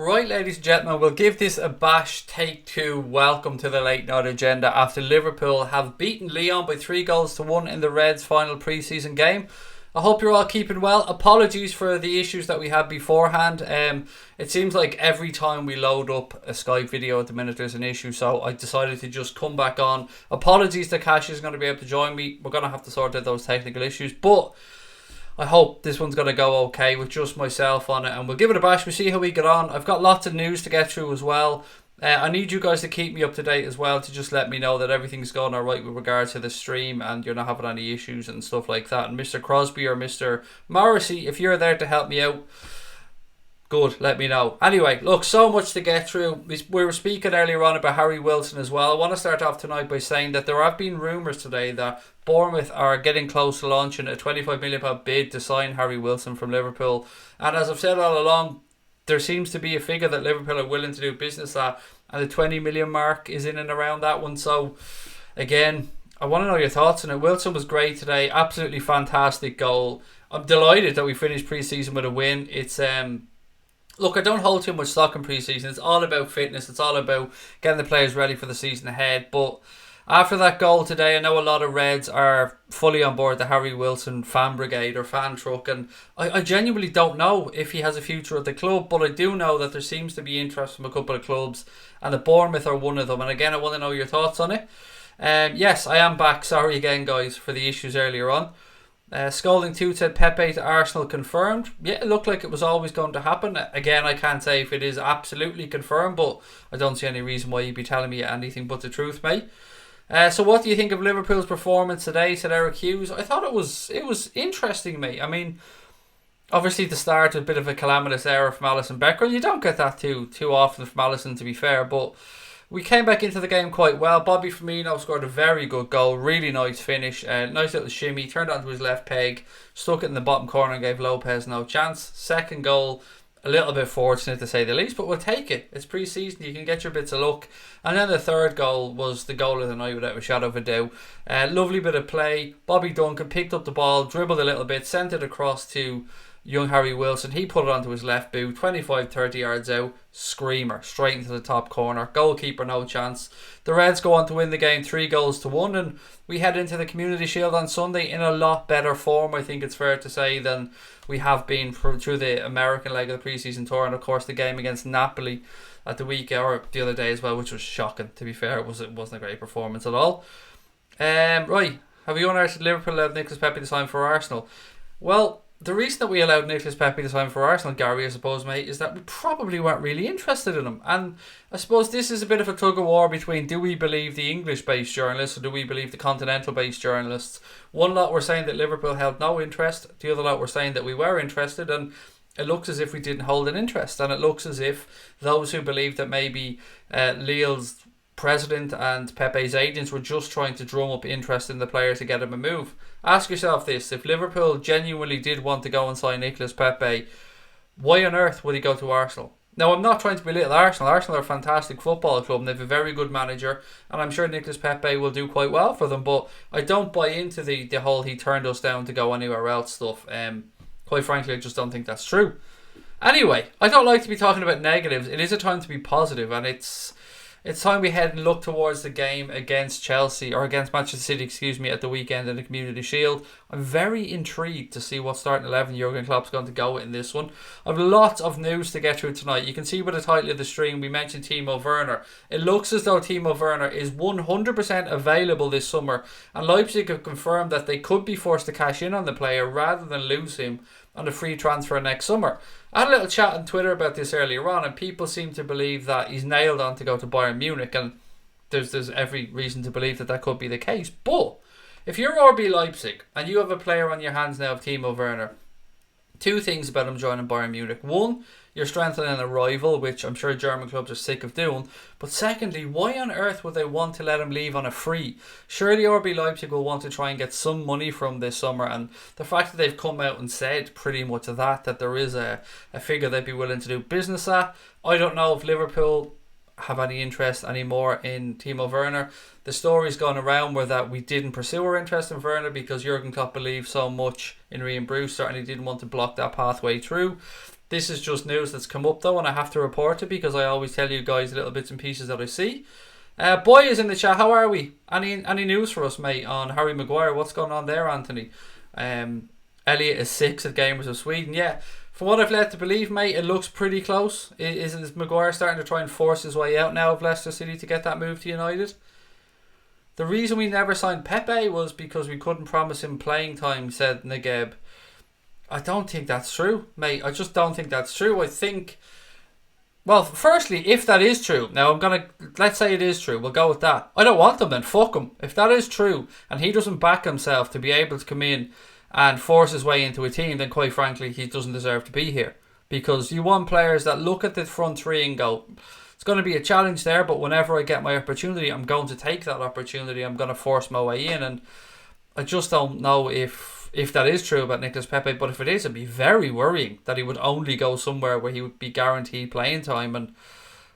Right, ladies and gentlemen, we'll give this a bash. Take two. Welcome to the late night agenda after Liverpool have beaten Lyon by 3-1 in the Reds' final pre-season game. I hope you're all keeping well. Apologies for the issues that we had beforehand. It seems like every time we load up a Skype video at the minute there's an issue, so I decided to just come back on. Apologies that Cash is going to be able to join me. We're going to have to sort out those technical issues, but I hope this one's going to go okay with just myself on it, and we'll give it a bash. We'll see how we get on. I've got lots of news to get through as well. I need you guys to keep me up to date as well, to just let me know that everything's going alright with regards to the stream and you're not having any issues and stuff like that. And Mr. Crosby or Mr. Morrissey, if you're there to help me out, good, let me know. Anyway, look, so much to get through. We were speaking earlier on about Harvey Wilson as well. I want to start off tonight by saying that there have been rumours today that Bournemouth are getting close to launching a £25 million bid to sign Harvey Wilson from Liverpool. And as I've said all along, there seems to be a figure that Liverpool are willing to do business at, and the 20 million mark is in and around that one. So, again, I want to know your thoughts on it. Wilson was great today. Absolutely fantastic goal. I'm delighted that we finished pre-season with a win. It's look, I don't hold too much stock in pre-season. It's all about fitness. It's all about getting the players ready for the season ahead. But after that goal today, I know a lot of Reds are fully on board the Harry Wilson fan brigade or fan truck, and I genuinely don't know if he has a future at the club, but I do know that there seems to be interest from a couple of clubs, and the Bournemouth are one of them. And again, I want to know your thoughts on it. Yes, I am back. Sorry again, guys, for the issues earlier on. Scolding 2 said Pepe to Arsenal confirmed. Yeah, it looked like it was always going to happen. Again, I can't say if it is absolutely confirmed, but I don't see any reason why you'd be telling me anything but the truth, mate. So what do you think of Liverpool's performance today, said Eric Hughes? I thought it was interesting, mate. I mean, obviously the start a bit of a calamitous error from Alisson Becker. You don't get that too often from Alisson, to be fair, but we came back into the game quite well. Bobby Firmino scored a very good goal, really nice finish, nice little shimmy, turned onto his left peg, stuck it in the bottom corner and gave Lopez no chance. Second goal, a little bit fortunate to say the least, but we'll take it. It's pre-season, you can get your bits of luck. And then the third goal was the goal of the night without a shadow of a doubt. Lovely bit of play. Bobby Duncan picked up the ball, dribbled a little bit, sent it across to young Harry Wilson. He put it onto his left boot, 25-30 yards out, screamer, straight into the top corner. Goalkeeper, no chance. The Reds go on to win the game 3-1, and we head into the Community Shield on Sunday in a lot better form, I think it's fair to say, than we have been through the American leg of the pre-season tour, and of course the game against Napoli at the week or the other day as well, which was shocking. To be fair, it wasn't a great performance at all. Right, have you unearthed Liverpool allowed Nicolas Pepe to sign for Arsenal? Well, the reason that we allowed Nicolas Pepe to sign for Arsenal, Gary, I suppose, mate, is that we probably weren't really interested in him. And I suppose this is a bit of a tug of war between, do we believe the English-based journalists or do we believe the continental-based journalists? One lot were saying that Liverpool held no interest. The other lot were saying that we were interested, and it looks as if we didn't hold an interest. And it looks as if those who believe that maybe Lille's president and Pepe's agents were just trying to drum up interest in the player to get him a move. Ask yourself this: if Liverpool genuinely did want to go and sign Nicolas Pepe, why on earth would he go to Arsenal? Now, I'm not trying to belittle Arsenal. Arsenal are a fantastic football club and they have a very good manager, and I'm sure Nicolas Pepe will do quite well for them, but I don't buy into the whole he turned us down to go anywhere else stuff. Quite frankly, I just don't think that's true. Anyway, I don't like to be talking about negatives. It is a time to be positive, and it's time we head and look towards the game against Chelsea, or against Manchester City, at the weekend in the Community Shield. I'm very intrigued to see what starting 11 Jurgen Klopp's going to go with in this one. I've lots of news to get through tonight. You can see by the title of the stream, we mentioned Timo Werner. It looks as though Timo Werner is 100% available this summer, and Leipzig have confirmed that they could be forced to cash in on the player rather than lose him on a free transfer next summer. I had a little chat on Twitter about this earlier on, and people seem to believe that he's nailed on to go to Bayern Munich, and there's every reason to believe that could be the case. But if you're RB Leipzig and you have a player on your hands now of Timo Werner, two things about him joining Bayern Munich. One, you're strengthening a rival, which I'm sure German clubs are sick of doing. But secondly, why on earth would they want to let him leave on a free? Surely RB Leipzig will want to try and get some money from this summer, and the fact that they've come out and said pretty much that there is a figure they'd be willing to do business at. I don't know if Liverpool have any interest anymore in Timo Werner. The story's gone around where that we didn't pursue our interest in Werner because Jurgen Klopp believed so much in Ryan Bruce, certainly didn't want to block that pathway through. This is just news that's come up though, and I have to report it because I always tell you guys little bits and pieces that I see. Boy is in the chat. How are we? Any news for us, mate, on Harry Maguire? What's going on there, Anthony? Elliott is 6 at Gamers of Sweden. Yeah, from what I've led to believe, mate, it looks pretty close. Is Maguire starting to try and force his way out now of Leicester City to get that move to United? The reason we never signed Pepe was because we couldn't promise him playing time, said Negeb. I don't think that's true, mate. I just don't think that's true. I think, well, firstly, if that is true, now let's say it is true, we'll go with that. I don't want him then, fuck him. If that is true, and he doesn't back himself to be able to come in and force his way into a team, then quite frankly, he doesn't deserve to be here. Because you want players that look at the front three and go, it's going to be a challenge there, but whenever I get my opportunity, I'm going to take that opportunity. I'm going to force my way in, and I just don't know if that is true about Nicolas Pepe, but if it is, it'd be very worrying that he would only go somewhere where he would be guaranteed playing time. And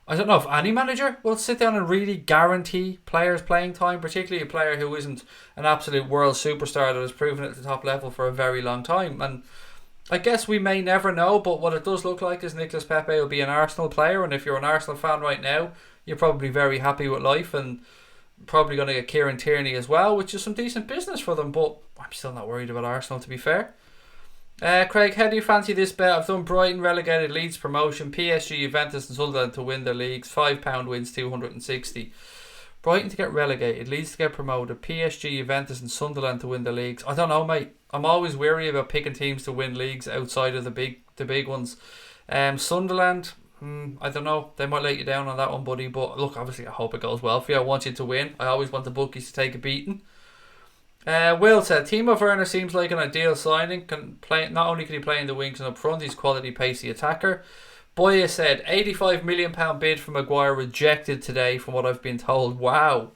I don't know if any manager will sit down and really guarantee players playing time, particularly a player who isn't an absolute world superstar that has proven it at the top level for a very long time. And I guess we may never know, but what it does look like is Nicolas Pepe will be an Arsenal player, and if you're an Arsenal fan right now, you're probably very happy with life and probably going to get Kieran Tierney as well, which is some decent business for them, but I'm still not worried about Arsenal, to be fair. Craig, how do you fancy this bet? I've done Brighton relegated, Leeds promotion, PSG, Juventus and Sunderland to win their leagues, £5 wins 260. Brighton to get relegated, Leeds to get promoted, PSG, Juventus and Sunderland to win the leagues. I don't know, mate. I'm always wary about picking teams to win leagues outside of the big ones. Sunderland, I don't know. They might let you down on that one, buddy. But look, obviously, I hope it goes well for you. I want you to win. I always want the bookies to take a beating. Will said, Timo Werner seems like an ideal signing. Not only can he play in the wings and up front, he's quality pacey attacker. Boya said, £85 million bid for Maguire rejected today from what I've been told. Wow.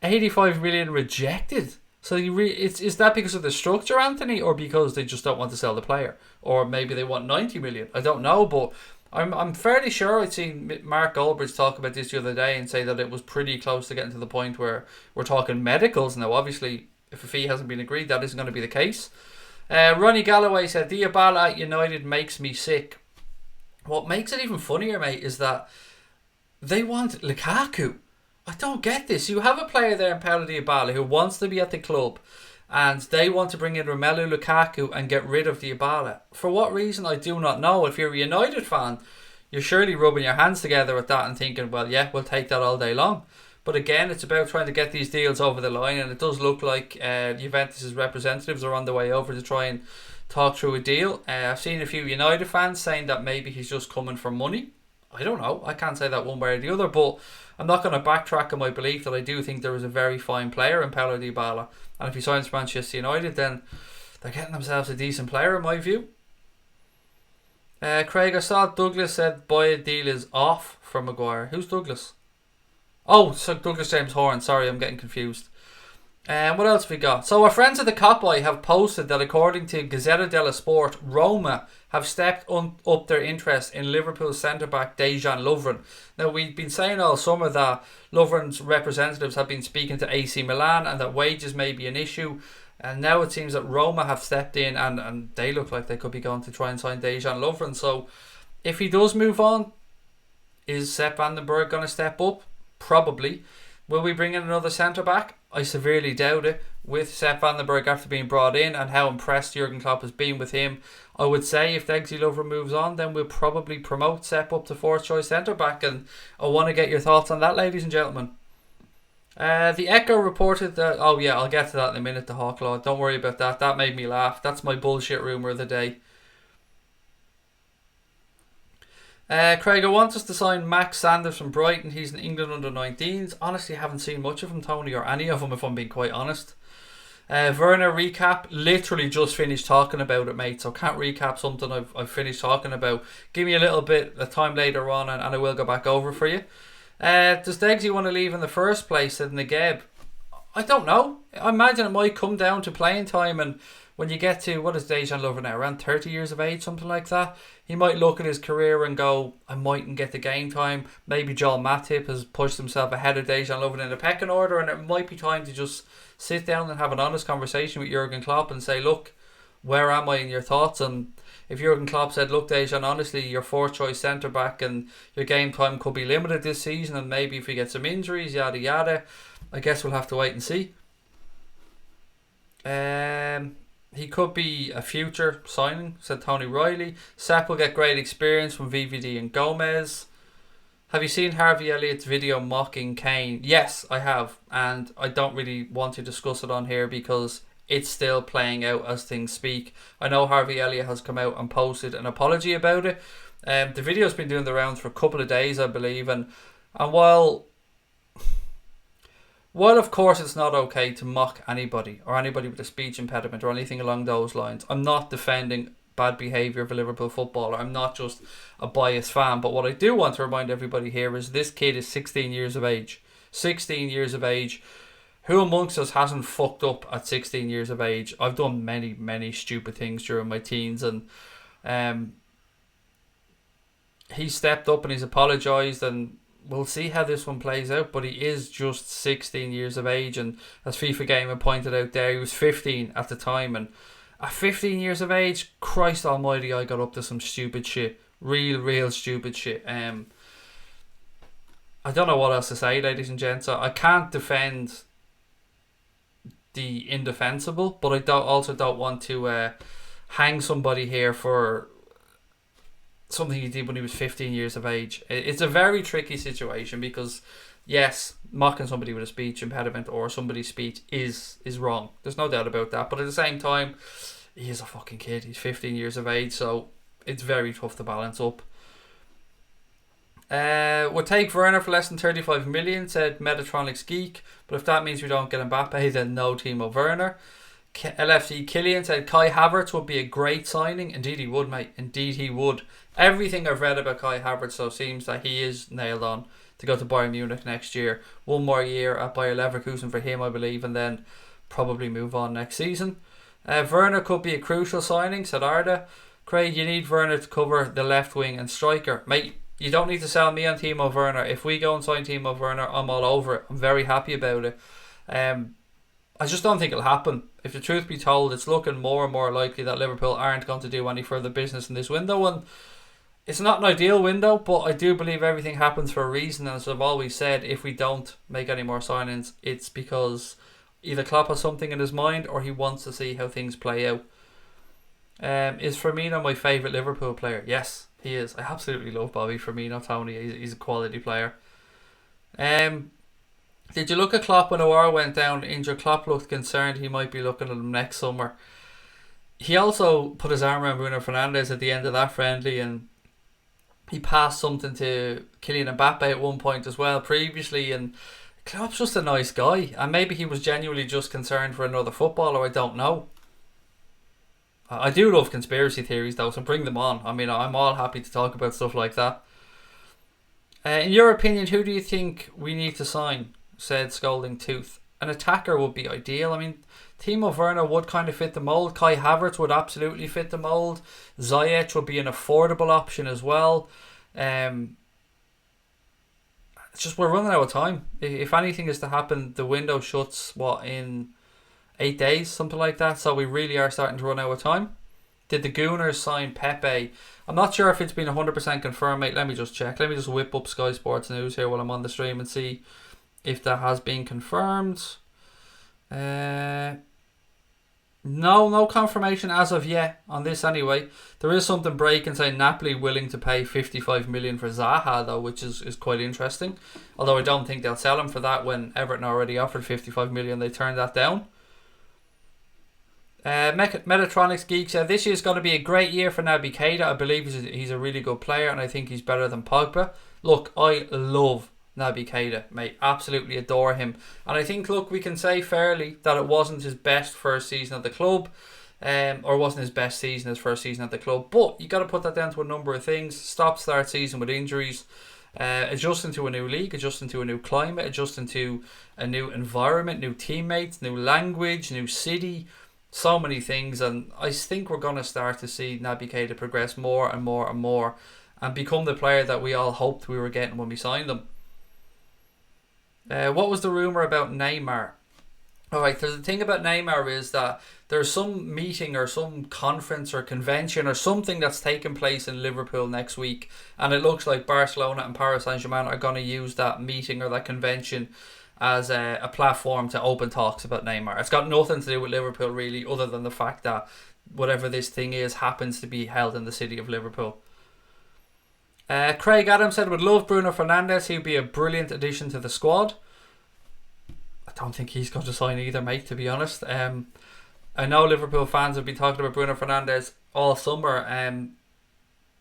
85 million rejected. So is that because of the structure, Anthony, or because they just don't want to sell the player? Or maybe they want 90 million. I don't know, but I'm fairly sure I'd seen Mark Goldbridge talk about this the other day and say that it was pretty close to getting to the point where we're talking medicals. Now, obviously, if a fee hasn't been agreed, that isn't going to be the case. Ronnie Galloway said, Diabala at United makes me sick. What makes it even funnier, mate, is that they want Lukaku. I don't get this. You have a player there in Paulo Dybala who wants to be at the club, and they want to bring in Romelu Lukaku and get rid of Dybala. For what reason, I do not know. If you're a United fan, you're surely rubbing your hands together at that and thinking, well, yeah, we'll take that all day long. But again, it's about trying to get these deals over the line, and it does look like Juventus' representatives are on the way over to try and talk through a deal. I've seen a few United fans saying that maybe he's just coming for money. I don't know. I can't say that one way or the other, but I'm not going to backtrack on my belief that I do think there is a very fine player in Paulo Dybala. And if he signs for Manchester United, then they're getting themselves a decent player in my view. Craig, I saw Douglas said buy a deal is off for Maguire. Who's Douglas? Oh, so Douglas James Horn. Sorry, I'm getting confused. What else have we got? So our friends at the Cop Eye have posted that according to Gazzetta dello Sport, Roma have stepped up their interest in Liverpool centre-back Dejan Lovren. Now, we've been saying all summer that Lovren's representatives have been speaking to AC Milan and that wages may be an issue. And now it seems that Roma have stepped in and they look like they could be going to try and sign Dejan Lovren. So if he does move on, is Sepp Vandenberg going to step up? Probably. Will we bring in another centre-back? I severely doubt it. With Sepp Vandenberg after being brought in and how impressed Jurgen Klopp has been with him, I would say if Degsy Lovren moves on, then we'll probably promote Sepp up to fourth choice centre-back, and I want to get your thoughts on that, ladies and gentlemen. The Echo reported that... Oh yeah, I'll get to that in a minute, the Hawklaw. Don't worry about that. That made me laugh. That's my bullshit rumour of the day. Craig, I want us to sign Max Sanders from Brighton. He's in England under-19s. Honestly, I haven't seen much of him, Tony, or any of them, if I'm being quite honest. Werner recap. Literally just finished talking about it, mate. So can't recap something I've finished talking about. Give me a little bit of time later on, and I will go back over for you. Does Degsy want to leave in the first place? Said Negeb. I don't know. I imagine it might come down to playing time, and when you get to, what is Dejan Lovren now, around 30 years of age, something like that, he might look at his career and go, I mightn't get the game time. Maybe Joel Matip has pushed himself ahead of Dejan Lovren in the pecking order, and it might be time to just sit down and have an honest conversation with Jurgen Klopp and say, look, where am I in your thoughts? And if Jurgen Klopp said, look, Dejan, honestly, your fourth choice centre back and your game time could be limited this season, and maybe if we get some injuries, yada yada, I guess we'll have to wait and see. He could be a future signing, said Tony Riley. Sepp will get great experience from VVD and Gomez. Have you seen Harvey Elliott's video mocking Kane? Yes, I have, and I don't really want to discuss it on here because it's still playing out as things speak. I know Harvey Elliott has come out and posted an apology about it. The video's been doing the rounds for a couple of days, I believe, and while of course it's not okay to mock anybody or anybody with a speech impediment or anything along those lines, I'm not defending bad behaviour of a Liverpool footballer. I'm not just a biased fan, but what I do want to remind everybody here is this kid is 16 years of age. 16 years of age. Who amongst us hasn't fucked up at 16 years of age? I've done many, many stupid things during my teens, and he stepped up and he's apologised, and we'll see how this one plays out, but he is just 16 years of age, and as FIFA Gamer pointed out there, he was 15 at the time, and at 15 years of age, Christ almighty, I got up to some stupid shit. Real stupid shit. I don't know what else to say, ladies and gents. I can't defend the indefensible, but I don't want to hang somebody here for something he did when he was 15 years of age. It's a very tricky situation because, yes, mocking somebody with a speech impediment or somebody's speech is wrong. There's no doubt about that. But at the same time, he is a fucking kid. He's 15 years of age, so it's very tough to balance up. We'll take Werner for less than 35 million, said Metatronics Geek. But if that means we don't get Mbappe, then no Timo Werner. LFC Killian said Kai Havertz would be a great signing. Indeed he would, mate. Indeed he would. Everything I've read about Kai Havertz so seems that he is nailed on to go to Bayern Munich next year. One more year at Bayer Leverkusen for him, I believe, and then probably move on next season. Werner could be a crucial signing, said Arda. Craig, you need Werner to cover the left wing and striker. Mate, you don't need to sell me on Timo Werner. If we go and sign Timo Werner, I'm all over it. I'm very happy about it. I just don't think it'll happen. If the truth be told, it's looking more and more likely that Liverpool aren't going to do any further business in this window, and it's not an ideal window, but I do believe everything happens for a reason. And as I've always said, if we don't make any more signings, it's because either Klopp has something in his mind or he wants to see how things play out. Is Firmino my favourite Liverpool player? Yes, he is. I absolutely love Bobby Firmino, Tony. He's a quality player. Did you look at Klopp when Aouar went down injured? Klopp looked concerned he might be looking at him next summer. He also put his arm around Bruno Fernandes at the end of that friendly, and he passed something to Kylian Mbappe at one point as well previously, and Klopp's just a nice guy, and maybe he was genuinely just concerned for another footballer. I don't know. I do love conspiracy theories though, so bring them on. I mean, I'm all happy to talk about stuff like that. In your opinion, who do you think we need to sign? Said Scolding Tooth. An attacker would be ideal. I mean, Timo Werner would kind of fit the mould. Kai Havertz would absolutely fit the mould. Ziyech would be an affordable option as well. It's just we're running out of time. If anything is to happen, the window shuts, in 8 days, something like that. So we really are starting to run out of time. Did the Gooners sign Pepe? I'm not sure if it's been 100% confirmed, mate. Let me just check. Let me just whip up Sky Sports News here while I'm on the stream and see if that has been confirmed. No confirmation as of yet on this anyway. There is something breaking saying Napoli willing to pay 55 million for Zaha though, which is quite interesting. Although I don't think they'll sell him for that when Everton already offered 55 million. They turned that down. Metatronics Geek said this year's going to be a great year for Naby Keita. I believe he's a really good player and I think he's better than Pogba. Look, I love Naby Keita, mate. Absolutely adore him. And I think, look, we can say fairly that it wasn't his best first season at the club, or wasn't his best season, his first season at the club. But you got to put that down to a number of things. Start season with injuries, adjusting to a new league, adjusting to a new climate, adjusting to a new environment, new teammates, new language, new city. So many things, and I think we're going to start to see Naby Keita progress more and more and more and become the player that we all hoped we were getting when we signed him. What was the rumour about Neymar? Alright, so the thing about Neymar is that there's some meeting or some conference or convention or something that's taking place in Liverpool next week, and it looks like Barcelona and Paris Saint-Germain are going to use that meeting or that convention as a platform to open talks about Neymar. It's got nothing to do with Liverpool really, other than the fact that whatever this thing is happens to be held in the city of Liverpool. Craig Adams said, would love Bruno Fernandes. He'd be a brilliant addition to the squad. I don't think he's going to sign either, mate, to be honest. I know Liverpool fans have been talking about Bruno Fernandes all summer.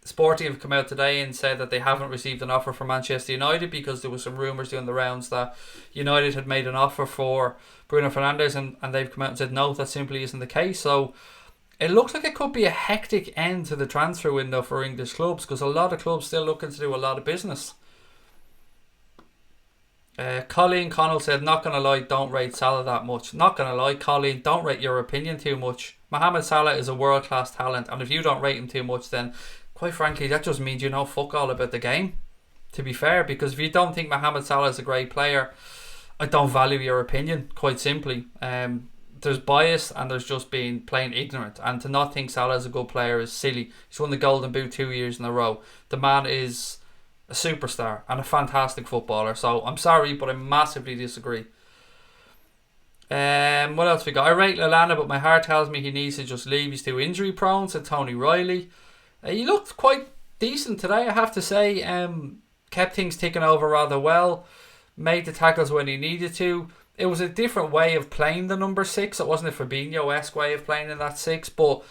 Sporting have come out today and said that they haven't received an offer from Manchester United because there was some rumours doing the rounds that United had made an offer for Bruno Fernandes, and they've come out and said no, that simply isn't the case. So it looks like it could be a hectic end to the transfer window for English clubs, because a lot of clubs still looking to do a lot of business. Colleen Connell said, not going to lie, don't rate Salah that much. Not going to lie, Colleen, don't rate your opinion too much. Mohamed Salah is a world-class talent, and if you don't rate him too much, then quite frankly that just means you know fuck all about the game, to be fair. Because if you don't think Mohamed Salah is a great player, I don't value your opinion, quite simply. There's bias and there's just being plain ignorant, and to not think Salah is a good player is silly. He's won the Golden Boot 2 years in a row. The man is a superstar and a fantastic footballer, so I'm sorry, but I massively disagree. What else we got? I rate Lallana, but my heart tells me he needs to just leave. He's too injury prone, said Tony Riley. He looked quite decent today, I have to say. Kept things ticking over rather well, made the tackles when he needed to. It was a different way of playing the number 6. It wasn't a Fabinho-esque way of playing in that 6, but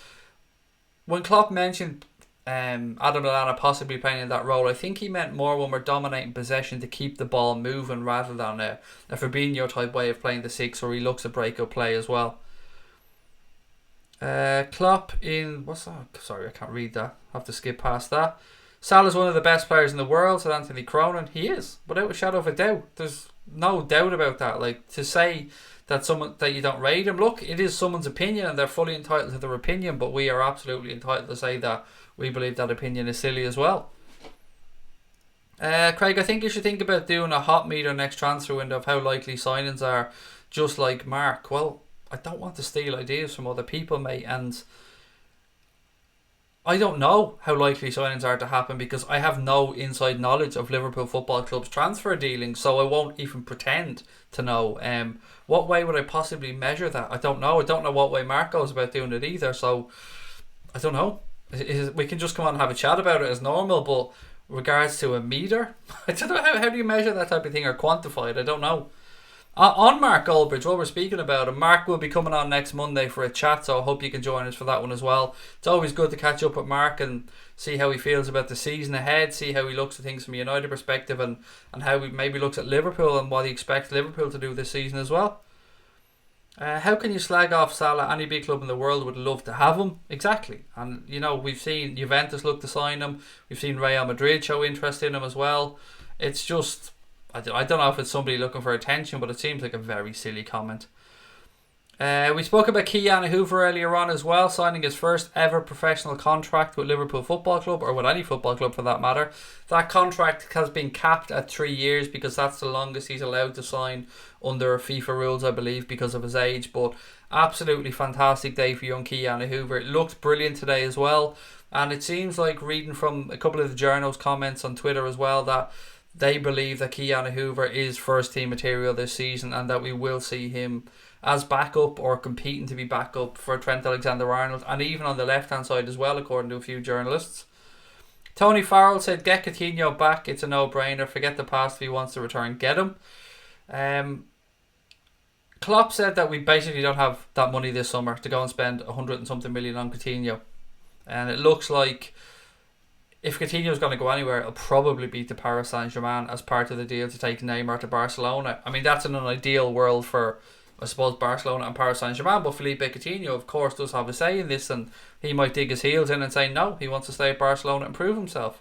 when Klopp mentioned Adam Lallana possibly playing in that role, I think he meant more when we're dominating possession to keep the ball moving, rather than a Fabinho type way of playing the 6 where he looks at breakout play as well. Klopp in... what's that? Sorry, I can't read that. I have to skip past that. Salah's one of the best players in the world, said Anthony Cronin. He is, without a shadow of a doubt. There's no doubt about that. Like, to say that someone that you don't rate him, look, it is someone's opinion and they're fully entitled to their opinion, but we are absolutely entitled to say that we believe that opinion is silly as well. Craig, I think you should think about doing a hot meter next transfer window of how likely signings are, just like Mark. Well, I don't want to steal ideas from other people, mate, and I don't know how likely signings are to happen because I have no inside knowledge of Liverpool Football Club's transfer dealings, so I won't even pretend to know. What way would I possibly measure that? I don't know. I don't know what way Mark goes about doing it either, so I don't know. We can just come on and have a chat about it as normal, but regards to a meter, I don't know how do you measure that type of thing or quantify it? I don't know. On Mark Goldbridge, what we're speaking about, and Mark will be coming on next Monday for a chat, so I hope you can join us for that one as well. It's always good to catch up with Mark and see how he feels about the season ahead, see how he looks at things from a United perspective, and how he maybe looks at Liverpool and what he expects Liverpool to do this season as well. How can you slag off Salah? Any big club in the world would love to have him. Exactly. And, you know, we've seen Juventus look to sign him. We've seen Real Madrid show interest in him as well. It's just, I don't know if it's somebody looking for attention, but it seems like a very silly comment. We spoke about Kiyan Hoover earlier on as well, signing his first ever professional contract with Liverpool Football Club, or with any football club for that matter. That contract has been capped at 3 years because that's the longest he's allowed to sign under FIFA rules, I believe, because of his age. But absolutely fantastic day for young Kiyan Hoover. It looked brilliant today as well, and it seems like, reading from a couple of the journals' comments on Twitter as well, that they believe that Kiyan Hoover is first team material this season, and that we will see him as backup or competing to be backup for Trent Alexander-Arnold, and even on the left hand side as well, according to a few journalists. Tony Farrell said, get Coutinho back, it's a no-brainer, forget the past, if he wants to return, get him. Klopp said that we basically don't have that money this summer to go and spend 100 and something million on Coutinho, and it looks like if Coutinho's going to go anywhere, it'll probably be to Paris Saint-Germain as part of the deal to take Neymar to Barcelona. I mean, that's in an ideal world for, I suppose, Barcelona and Paris Saint-Germain, but Philippe Coutinho, of course, does have a say in this, and he might dig his heels in and say no, he wants to stay at Barcelona and prove himself.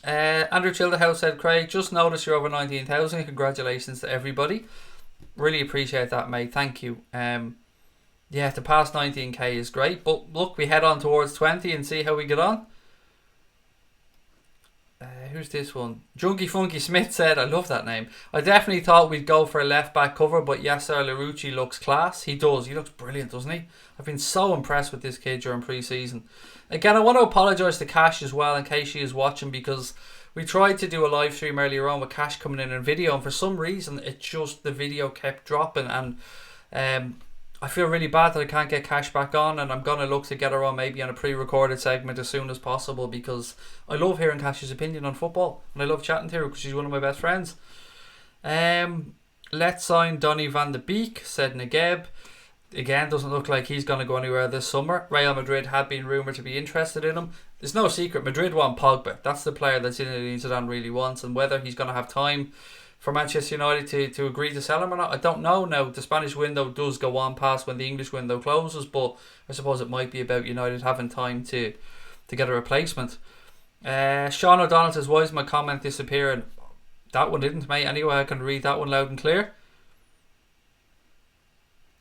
Andrew Childerhouse said, Craig, just noticed you're over 19,000. Congratulations to everybody. Really appreciate that, mate. Thank you. Yeah, to pass 19k is great, but look, we head on towards 20 and see how we get on. Who's this one? Junkie Funky Smith said, I love that name. I definitely thought we'd go for a left back cover, but Yasser Larouci looks class. He does. He looks brilliant, doesn't he? I've been so impressed with this kid during pre-season. Again, I want to apologise to Cash as well in case she is watching, because we tried to do a live stream earlier on with Cash coming in video, and for some reason the video kept dropping, and I feel really bad that I can't get Cash back on, and I'm going to look to get her on maybe on a pre-recorded segment as soon as possible, because I love hearing Cash's opinion on football and I love chatting to her because she's one of my best friends. Let's sign Donny van de Beek, said Negeb. Again, doesn't look like he's going to go anywhere this summer. Real Madrid had been rumoured to be interested in him. There's no secret, Madrid want Pogba. That's the player that Zinedine Zidane really wants, and whether he's going to have time for Manchester United to agree to sell him or not, I don't know. Now, the Spanish window does go on past when the English window closes, but I suppose it might be about United having time to get a replacement. Sean O'Donnell says, why is my comment disappearing? That one didn't, mate. Anyway, I can read that one loud and clear.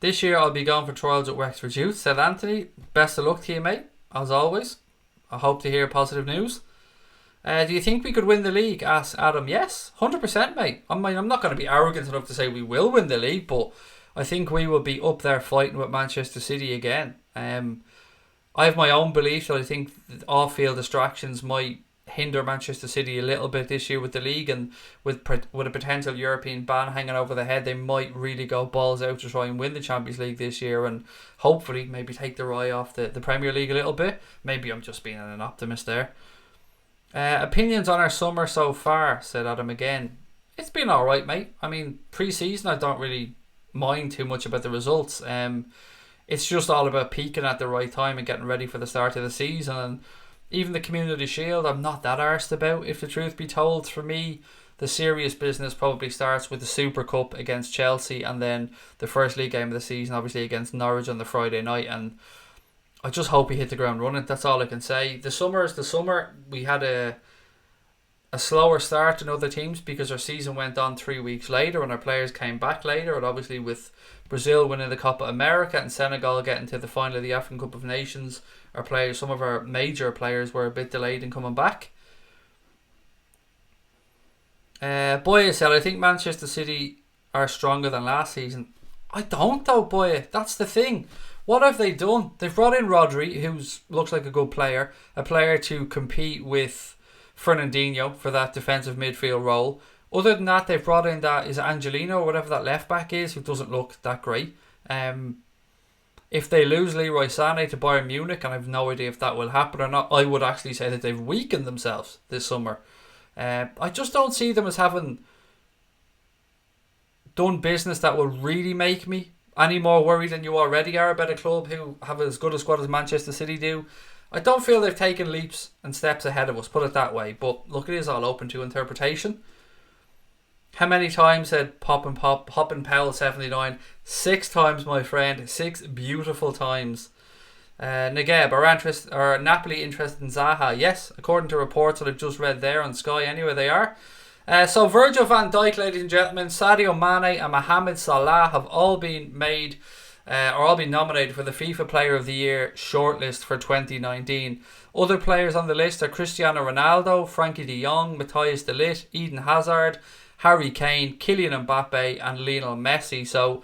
This year I'll be going for trials at Wexford Youth, said Anthony. Best of luck to you, mate, as always. I hope to hear positive news. Do you think we could win the league? Asked Adam. Yes, 100%, mate. I mean, I'm not going to be arrogant enough to say we will win the league, but I think we will be up there fighting with Manchester City again. I have my own belief that I think off-field distractions might hinder Manchester City a little bit this year with the league, and with a potential European ban hanging over their head, they might really go balls out to try and win the Champions League this year, and hopefully maybe take their eye off the Premier League a little bit. Maybe I'm just being an optimist there. Opinions on our summer so far, said Adam again. It's been alright, mate. I mean, pre-season I don't really mind too much about the results. It's just all about peaking at the right time and getting ready for the start of the season, and even the Community Shield I'm not that arsed about, if the truth be told. For me, the serious business probably starts with the Super Cup against Chelsea, and then the first league game of the season obviously against Norwich on the Friday night, and I just hope we hit the ground running. That's all I can say. The summer is the summer. We had a slower start than other teams because our season went on 3 weeks later and our players came back later, and obviously with Brazil winning the Copa America and Senegal getting to the final of the African Cup of Nations, some of our major players were a bit delayed in coming back. Boya said, I think Manchester City are stronger than last season. I don't though, Boya. That's the thing. What have they done? They've brought in Rodri, who looks like a good player, a player to compete with Fernandinho for that defensive midfield role. Other than that, they've brought in is Angelino or whatever that left back is, who doesn't look that great. If they lose Leroy Sané to Bayern Munich, and I have no idea if that will happen or not, I would actually say that they've weakened themselves this summer. I just don't see them as having done business that will really make me any more worried than you already are about a club who have as good a squad as Manchester City do. I don't feel they've taken leaps and steps ahead of us, put it that way. But look, it is all open to interpretation. How many times said Hop and Powell 79? 6 times, my friend. 6 beautiful times. Negeb, are Napoli interested in Zaha? Yes, according to reports that I've just read there on Sky. Anyway, they are. So Virgil van Dijk, ladies and gentlemen, Sadio Mane and Mohamed Salah have all been nominated for the FIFA Player of the Year shortlist for 2019. Other players on the list are Cristiano Ronaldo, Frankie de Jong, Matthias de Ligt, Eden Hazard, Harry Kane, Kylian Mbappe and Lionel Messi. So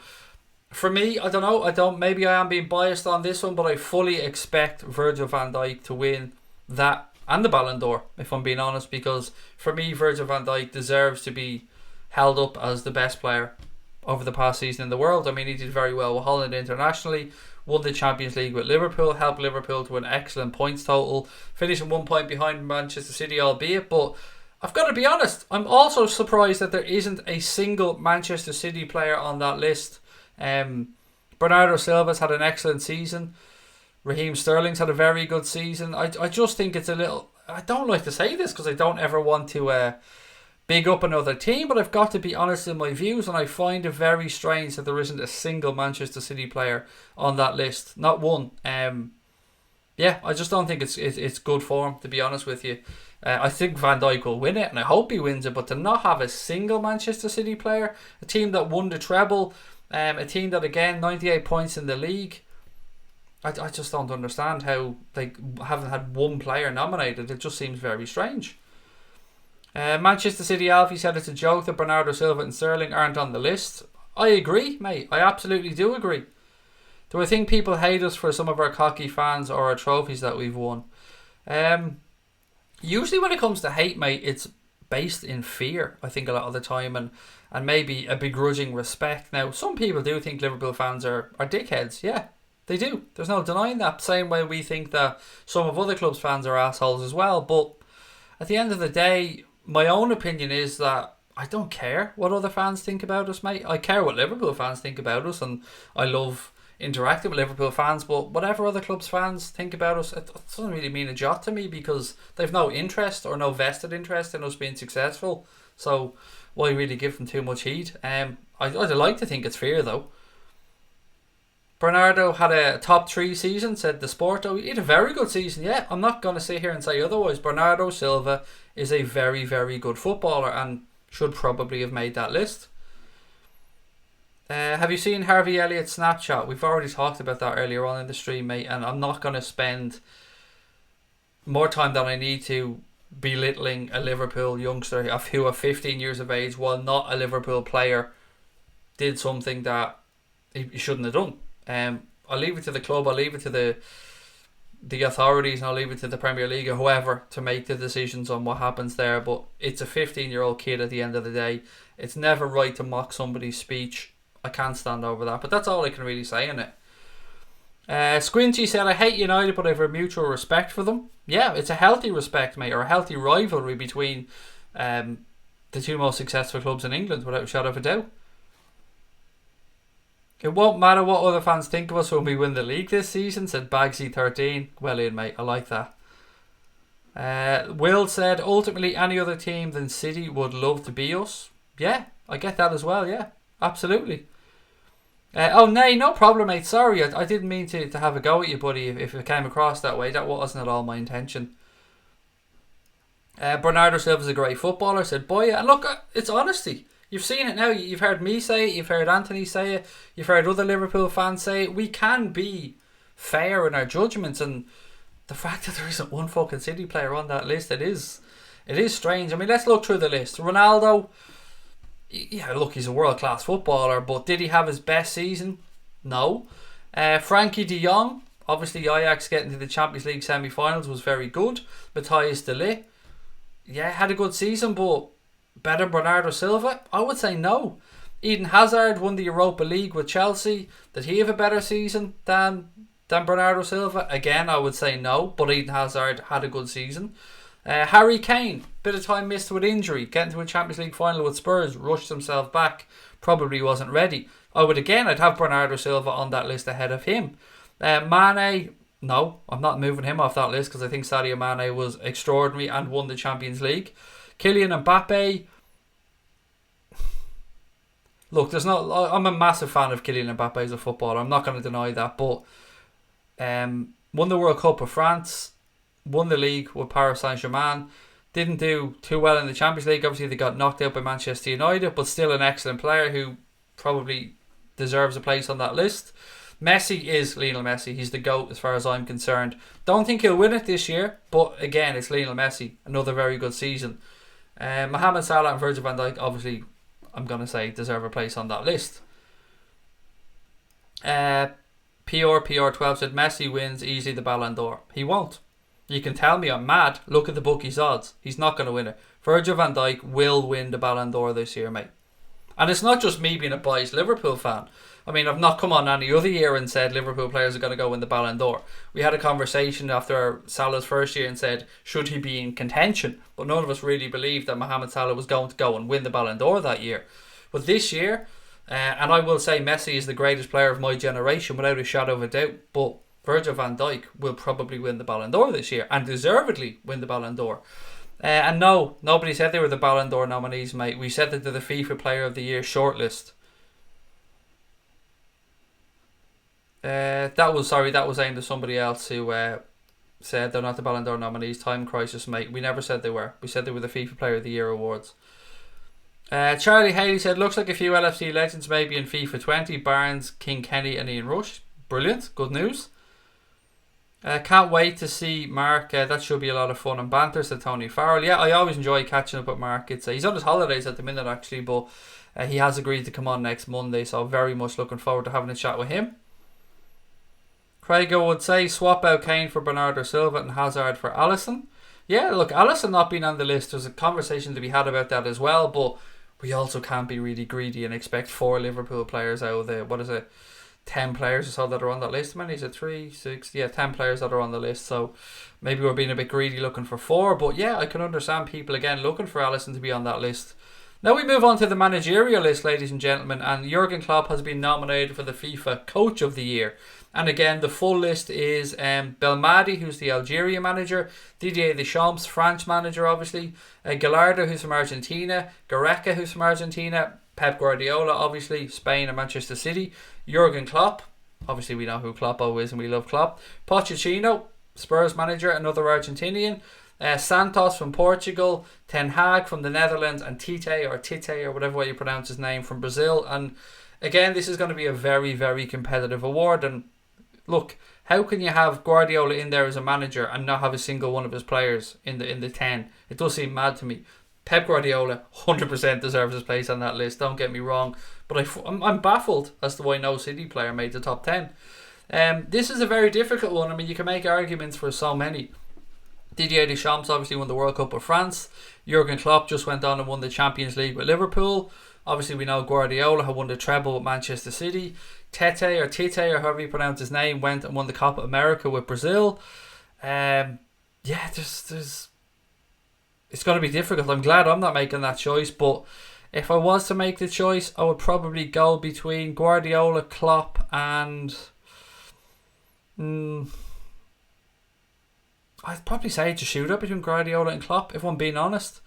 for me, I don't know, maybe I am being biased on this one, but I fully expect Virgil van Dijk to win that and the Ballon d'Or, if I'm being honest, because for me, Virgil van Dijk deserves to be held up as the best player over the past season in the world. I mean, he did very well with Holland internationally, won the Champions League with Liverpool, helped Liverpool to an excellent points total, finishing 1 point behind Manchester City, albeit. But I've got to be honest, I'm also surprised that there isn't a single Manchester City player on that list. Bernardo Silva's had an excellent season. Raheem Sterling's had a very good season. I just think it's a little... I don't like to say this because I don't ever want to big up another team, but I've got to be honest in my views, and I find it very strange that there isn't a single Manchester City player on that list. Not one. Yeah, I just don't think it's good form, to be honest with you. I think Van Dijk will win it, and I hope he wins it, but to not have a single Manchester City player, a team that won the treble, a team that, again, 98 points in the league, I just don't understand how they haven't had one player nominated. It just seems very strange. Manchester City Alfie said it's a joke that Bernardo Silva and Sterling aren't on the list. I agree, mate. I absolutely do agree. Do I think people hate us for some of our cocky fans or our trophies that we've won? Usually when it comes to hate, mate, it's based in fear, I think, a lot of the time, and maybe a begrudging respect. Now, some people do think Liverpool fans are dickheads. Yeah, they do. There's no denying that. Same way we think that some of other clubs' fans are assholes as well. But at the end of the day, my own opinion is that I don't care what other fans think about us, mate. I care what Liverpool fans think about us, and I love interacting with Liverpool fans, but whatever other clubs' fans think about us, it doesn't really mean a jot to me, because they've no interest or no vested interest in us being successful. So why really give them too much heed? I'd like to think it's fair, though. Bernardo had a top 3 season, said the Sporto. He had a very good season, yeah. I'm not going to sit here and say otherwise. Bernardo Silva is a very, very good footballer and should probably have made that list. Have you seen Harvey Elliott's Snapchat? We've already talked about that earlier on in the stream, mate, and I'm not going to spend more time than I need to belittling a Liverpool youngster who at 15 years of age, while not a Liverpool player, did something that he shouldn't have done. I'll leave it to the club, I'll leave it to the authorities, and I'll leave it to the Premier League or whoever to make the decisions on what happens there, but it's a 15-year-old kid at the end of the day. It's never right to mock somebody's speech. I can't stand over that, but that's all I can really say in it. Squinchy said, I hate United, but I have a mutual respect for them. Yeah, it's a healthy respect, mate, or a healthy rivalry between the 2 most successful clubs in England, without a shadow of a doubt. It won't matter what other fans think of us when we win the league this season, said Bagsy13. Well in, mate, I like that. Will said, ultimately any other team than City would love to be us. Yeah, I get that as well, yeah, absolutely. No problem, mate. Sorry, I didn't mean to have a go at you, buddy, if it came across that way. That wasn't at all my intention. Bernardo Silva's a great footballer, said Boya. And look, it's honesty. You've seen it now. You've heard me say it. You've heard Anthony say it. You've heard other Liverpool fans say it. We can be fair in our judgments, and the fact that there isn't one fucking City player on that list, it is strange. I mean, let's look through the list. Ronaldo, yeah, look, he's a world-class footballer, but did he have his best season? No. Frankie de Jong, obviously Ajax getting to the Champions League semi-finals was very good. Matthias de Ligt, yeah, had a good season, but better Bernardo Silva? I would say no. Eden Hazard won the Europa League with Chelsea. Did he have a better season than Bernardo Silva? Again, I would say no, but Eden Hazard had a good season. Harry Kane, bit of time missed with injury, getting to a Champions League final with Spurs, rushed himself back, probably wasn't ready. I'd have Bernardo Silva on that list ahead of him. Mane, no, I'm not moving him off that list, because I think Sadio Mane was extraordinary and won the Champions League. Kylian Mbappe, look, I'm a massive fan of Kylian Mbappe as a footballer, I'm not going to deny that, but won the World Cup with France, won the league with Paris Saint-Germain, didn't do too well in the Champions League. Obviously they got knocked out by Manchester United, but still an excellent player who probably deserves a place on that list. Messi is Lionel Messi. He's the GOAT as far as I'm concerned. Don't think he'll win it this year, but again, it's Lionel Messi. Another very good season. Mohamed Salah and Virgil van Dijk, obviously, I'm going to say deserve a place on that list. PR12 said Messi wins easily the Ballon d'Or. He won't. You can tell me I'm mad. Look at the bookies' odds. He's not going to win it. Virgil van Dijk will win the Ballon d'Or this year, mate. And it's not just me being a biased Liverpool fan. I mean, I've not come on any other year and said Liverpool players are going to go win the Ballon d'Or. We had a conversation after Salah's first year and said, should he be in contention? But none of us really believed that Mohamed Salah was going to go and win the Ballon d'Or that year. But this year, and I will say Messi is the greatest player of my generation without a shadow of a doubt, but Virgil van Dijk will probably win the Ballon d'Or this year, and deservedly win the Ballon d'Or. And no, nobody said they were the Ballon d'Or nominees, mate. We said that they're the FIFA Player of the Year shortlist. That was aimed at somebody else who said they're not the Ballon d'Or nominees. Time crisis, mate. We never said they were. We said they were the FIFA Player of the Year awards. Charlie Haley said, looks like a few LFC legends maybe in FIFA 20. Barnes, King Kenny and Ian Rush. Brilliant. Good news. Can't wait to see Mark. That should be a lot of fun and banter, said Tony Farrell. Yeah, I always enjoy catching up with Mark. He's on his holidays at the minute, actually, but he has agreed to come on next Monday, so very much looking forward to having a chat with him. Craig would say swap out Kane for Bernardo Silva and Hazard for Alisson. Yeah, look, Alisson not being on the list, there's a conversation to be had about that as well, but we also can't be really greedy and expect 4 Liverpool players out of the, 10 players or so that are on that list. How many is it? 3, 6, 10 players that are on the list. So maybe we're being a bit greedy looking for 4. But yeah, I can understand people again looking for Alisson to be on that list. Now we move on to the managerial list, ladies and gentlemen. And Jurgen Klopp has been nominated for the FIFA Coach of the Year. And again, the full list is Belmadi, who's the Algeria manager, Didier Deschamps, French manager, obviously, Gallardo, who's from Argentina, Gareca, who's from Argentina, Pep Guardiola, obviously, Spain and Manchester City, Jurgen Klopp, obviously we know who Kloppo is and we love Klopp, Pochettino, Spurs manager, another Argentinian, Santos from Portugal, Ten Hag from the Netherlands, and Tite or whatever way you pronounce his name from Brazil. And again, this is going to be a very, very competitive award. And look, how can you have Guardiola in there as a manager and not have a single one of his players in the 10? It does seem mad to me. Pep Guardiola 100% deserves his place on that list, don't get me wrong, but I'm baffled as to why no City player made the top 10. This is a very difficult one. I mean, you can make arguments for so many. Didier Deschamps obviously won the World Cup with France. Jurgen Klopp just went on and won the Champions League with Liverpool. Obviously we know Guardiola had won the treble with Manchester City. Tite or however you pronounce his name went and won the Copa America with Brazil. There's it's going to be difficult. I'm glad I'm not making that choice, but if I was to make the choice, I would probably go between Guardiola, Klopp, and I'd probably say it's a shooter between Guardiola and Klopp, if I'm being honest.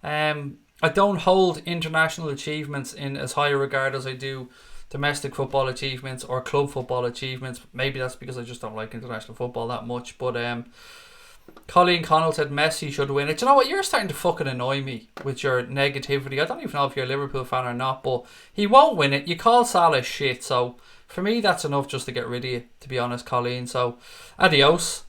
I don't hold international achievements in as high a regard as I do domestic football achievements or club football achievements. Maybe that's because I just don't like international football that much, but Colleen Connell said Messi should win it. Do you know what? You're starting to fucking annoy me with your negativity. I don't even know if you're a Liverpool fan or not, but he won't win it. You call Salah shit, so for me that's enough just to get rid of you, to be honest, Colleen. So adios.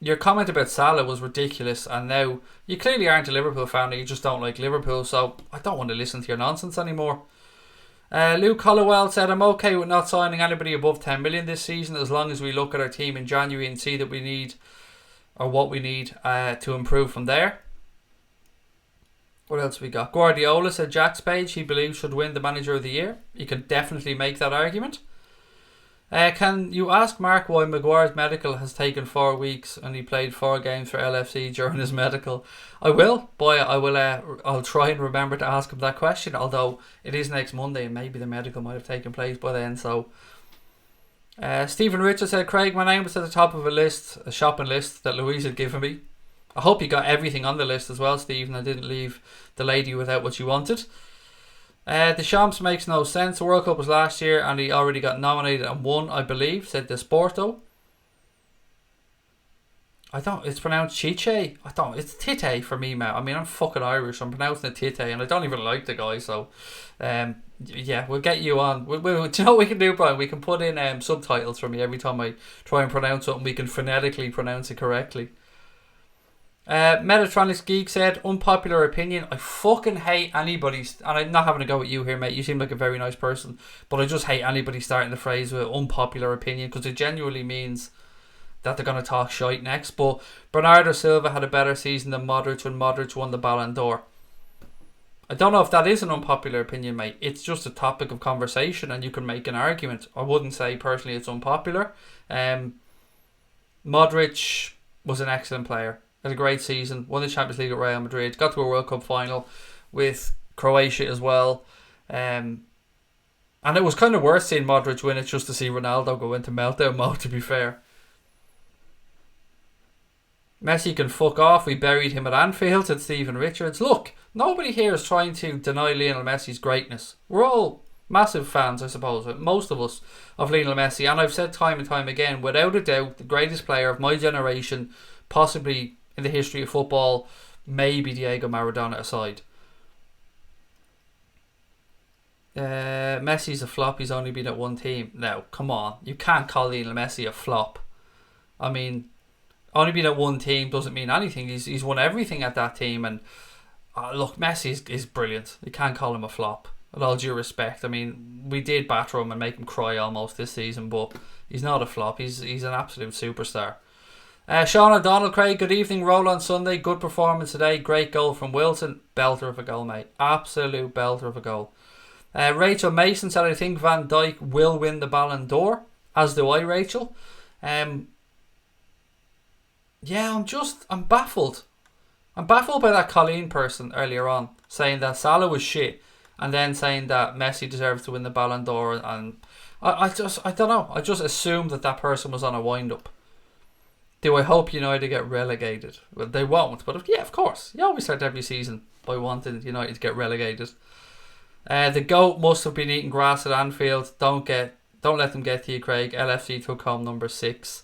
Your comment about Salah was ridiculous, and now you clearly aren't a Liverpool fan, you just don't like Liverpool, so I don't want to listen to your nonsense anymore. Luke Hollowell said, I'm okay with not signing anybody above 10 million this season as long as we look at our team in January and see that we need, or what we need to improve from there. What else we got? Guardiola said Jack's page he believes should win the Manager of the Year. You can definitely make that argument. Can you ask Mark why Maguire's medical has taken 4 weeks and he played 4 games for LFC during his medical? I will, boy. I'll try and remember to ask him that question. Although it is next Monday and maybe the medical might have taken place by then. So, Stephen Richard said, Craig, my name was at the top of a shopping list that Louise had given me. I hope you got everything on the list as well, Stephen. I didn't leave the lady without what she wanted. Deschamps makes no sense. The World Cup was last year and he already got nominated and won, I believe, said Desporto. It's pronounced Chiche. It's Tite for me, mate. I mean, I'm fucking Irish. I'm pronouncing it Tite and I don't even like the guy, so we'll get you on. Do you know what we can do, Brian? We can put in subtitles for me every time I try and pronounce something. We can phonetically pronounce it correctly. Metatronics Geek said, unpopular opinion, I fucking hate anybody, and I'm not having a go at you here, mate, you seem like a very nice person, but I just hate anybody starting the phrase with unpopular opinion, because it genuinely means that they're going to talk shite next. But Bernardo Silva had a better season than Modric when Modric won the Ballon d'Or. I don't know if that is an unpopular opinion, mate. It's just a topic of conversation and you can make an argument. I wouldn't say personally it's unpopular. Modric was an excellent player. Had a great season, won the Champions League at Real Madrid, got to a World Cup final with Croatia as well, and it was kind of worth seeing Modric win it just to see Ronaldo go into meltdown mode, to be fair. Messi can fuck off, we buried him at Anfield, said Stephen Richards. Look, nobody here is trying to deny Lionel Messi's greatness. We're all massive fans, I suppose, most of us, of Lionel Messi, and I've said time and time again, without a doubt, the greatest player of my generation, possibly in the history of football, maybe Diego Maradona aside. Messi's a flop, he's only been at one team. Now, come on, you can't call Lionel Messi a flop. I mean, only being at one team doesn't mean anything. He's won everything at that team. And look, Messi is brilliant. You can't call him a flop. With all due respect, I mean, we did batter him and make him cry almost this season, but he's not a flop. He's an absolute superstar. Sean O'Donnell, Craig, good evening. Roll on Sunday. Good performance today. Great goal from Wilson. Belter of a goal, mate. Absolute belter of a goal. Rachel Mason said, I think Van Dijk will win the Ballon d'Or. As do I, Rachel. Yeah, I'm baffled. I'm baffled by that Colleen person earlier on saying that Salah was shit and then saying that Messi deserves to win the Ballon d'Or. And I don't know. I just assumed that person was on a wind-up. Do I hope United get relegated? Well, they won't, but yeah, of course. You always start every season by wanting United to get relegated. The goat must have been eating grass at Anfield. Don't let them get to you, Craig. LFC took home number 6.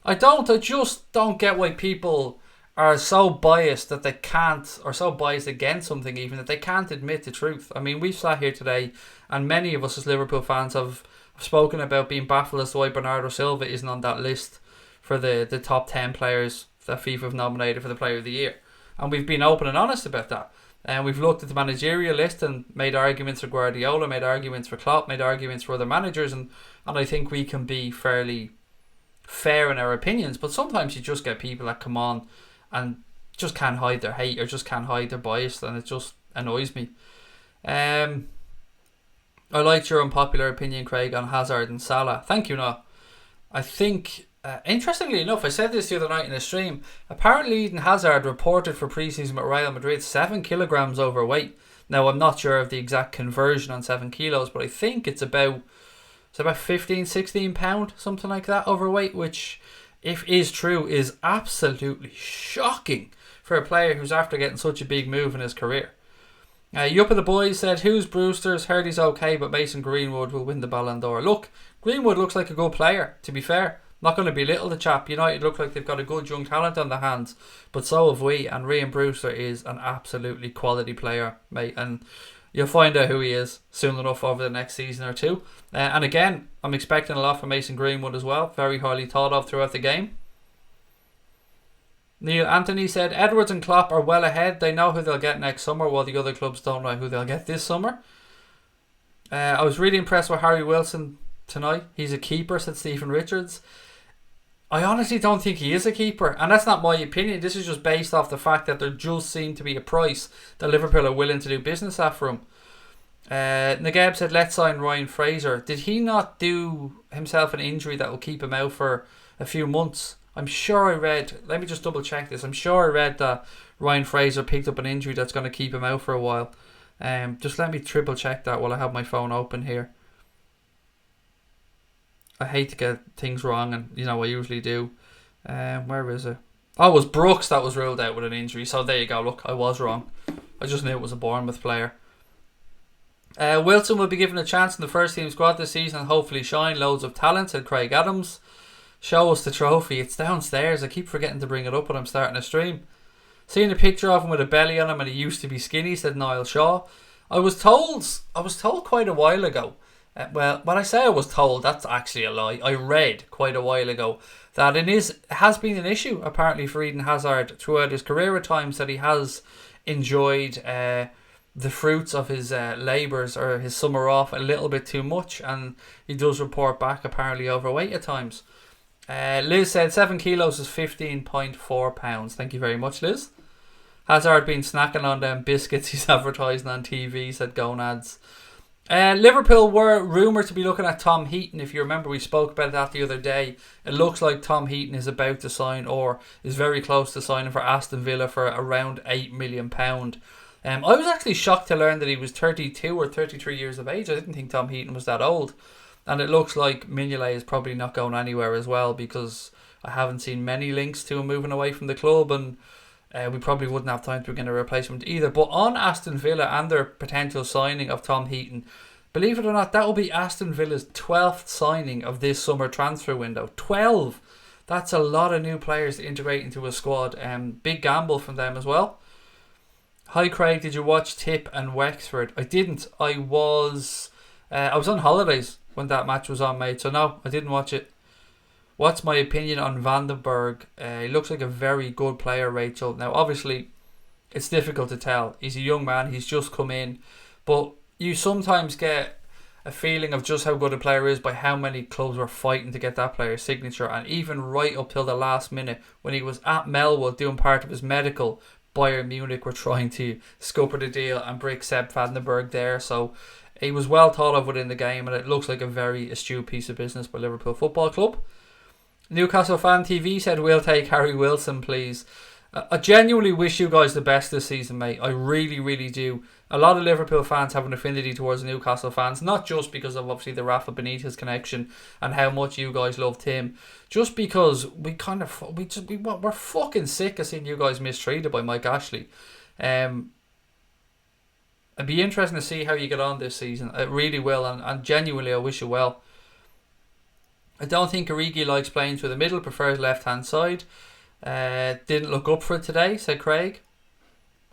I just don't get why people are so biased that they can't, or so biased against something even, that they can't admit the truth. I mean, we've sat here today, and many of us as Liverpool fans have spoken about being baffled as to why Bernardo Silva isn't on that list for the top 10 players that FIFA have nominated for the Player of the Year. And we've been open and honest about that. And we've looked at the managerial list and made arguments for Guardiola, made arguments for Klopp, made arguments for other managers, and I think we can be fairly fair in our opinions. But sometimes you just get people that come on and just can't hide their hate or just can't hide their bias, and it just annoys me. I liked your unpopular opinion, Craig, on Hazard and Salah. Thank you, Noah. I think... interestingly enough, I said this the other night in a stream. Apparently Eden Hazard reported for pre-season with Real Madrid 7 kilograms overweight. Now I'm not sure of the exact conversion on 7 kilos, but I think it's about 15-16 pound, something like that, overweight, which, if is true, is absolutely shocking for a player who's after getting such a big move in his career. Yup of the Boys said, who's Brewster's? Heard he's okay, but Mason Greenwood will win the Ballon d'Or. Look, Greenwood looks like a good player, to be fair. Not going to belittle the chap. United look like they've got a good young talent on their hands, but so have we. And Ryan Brewster is an absolutely quality player, mate. And you'll find out who he is soon enough over the next season or two. And again, I'm expecting a lot from Mason Greenwood as well. Very highly thought of throughout the game. Neil Anthony said, Edwards and Klopp are well ahead. They know who they'll get next summer, while the other clubs don't know who they'll get this summer. I was really impressed with Harvey Wilson tonight. He's a keeper, said Stephen Richards. I honestly don't think he is a keeper, and that's not my opinion. This is just based off the fact that there just seemed to be a price that Liverpool are willing to do business at for him. Nagab said, let's sign Ryan Fraser. Did he not do himself an injury that will keep him out for a few months? I'm sure I read, let me just double check this, I'm sure I read that Ryan Fraser picked up an injury that's going to keep him out for a while. Just let me triple check that while I have my phone open here. I hate to get things wrong, and I usually do. Where is it? Oh, it was Brooks that was ruled out with an injury. So there you go. Look, I was wrong. I just knew it was a Bournemouth player. Wilson will be given a chance in the first team squad this season and hopefully shine. Loads of talent, said Craig Adams. Show us the trophy. It's downstairs. I keep forgetting to bring it up when I'm starting a stream. Seeing a picture of him with a belly on him and he used to be skinny, said Niall Shaw. I was told quite a while ago. Well, when I say I was told, that's actually a lie. I read quite a while ago that it has been an issue apparently for Eden Hazard throughout his career at times, that he has enjoyed the fruits of his labours or his summer off a little bit too much, and he does report back apparently overweight at times. Liz said 7 kilos is 15.4 pounds. Thank you very much, Liz. Hazard been snacking on them biscuits he's advertising on TV, said Gonads. Liverpool were rumoured to be looking at Tom Heaton. If you remember, we spoke about that the other day. It looks like Tom Heaton is about to sign, or is very close to signing, for Aston Villa for around £8 million. I was actually shocked to learn that he was 32 or 33 years of age. I didn't think Tom Heaton was that old. And it looks like Mignolet is probably not going anywhere as well, because I haven't seen many links to him moving away from the club, and we probably wouldn't have time to begin a replacement either. But on Aston Villa and their potential signing of Tom Heaton, believe it or not, that will be Aston Villa's 12th signing of this summer transfer window. 12! That's a lot of new players to integrate into a squad. Big gamble from them as well. Hi Craig, did you watch Tip and Wexford? I didn't. I was on holidays when that match was on, mate. So no, I didn't watch it. What's my opinion on Van den Berg? He looks like a very good player, Rachel. Now, obviously, it's difficult to tell. He's a young man. He's just come in. But you sometimes get a feeling of just how good a player is by how many clubs were fighting to get that player's signature. And even right up till the last minute, when he was at Melwood doing part of his medical, Bayern Munich were trying to scupper the deal and break Sepp van den Berg there. So he was well thought of within the game, and it looks like a very astute piece of business by Liverpool Football Club. Newcastle Fan TV said, we'll take Harry Wilson, please. I genuinely wish you guys the best this season, mate. I really, really do. A lot of Liverpool fans have an affinity towards Newcastle fans, not just because of obviously the Rafa Benitez connection and how much you guys loved him, just because we're fucking sick of seeing you guys mistreated by Mike Ashley. It'd be interesting to see how you get on this season. It really will, and genuinely I wish you well. I don't think Origi likes playing through the middle, prefers left-hand side. Didn't look up for it today, said Craig.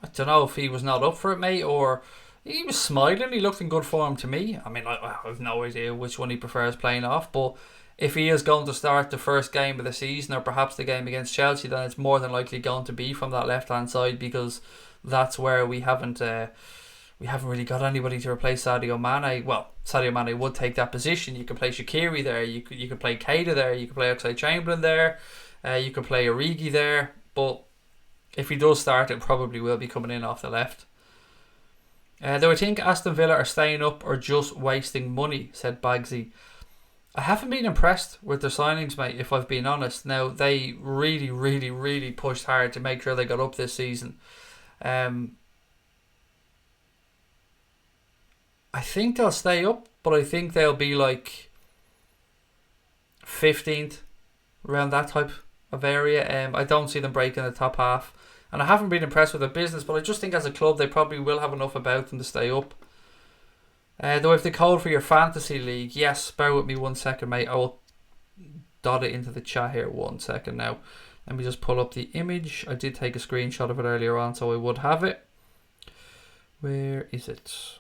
I don't know if he was not up for it, mate, or he was smiling. He looked in good form to me. I mean, I have no idea which one he prefers playing off, but if he is going to start the first game of the season, or perhaps the game against Chelsea, then it's more than likely going to be from that left-hand side, because that's where we haven't really got anybody to replace Sadio Mane. Well, Sadio Mane would take that position. You could play Shaqiri there. You could play Keita there. You could play Oxlade-Chamberlain there. You could play Origi there. But if he does start, it probably will be coming in off the left. Do I think Aston Villa are staying up or just wasting money, said Bagsy. I haven't been impressed with their signings, mate, if I've been honest. Now, they really, really, really pushed hard to make sure they got up this season. I think they'll stay up, but I think they'll be like 15th, around that type of area. I don't see them breaking the top half. And I haven't been impressed with their business, but I just think as a club they probably will have enough about them to stay up. Do I have the code for your fantasy league? Yes, bear with me 1 second, mate. I will dot it into the chat here 1 second now. Let me just pull up the image. I did take a screenshot of it earlier on, so I would have it. Where is it?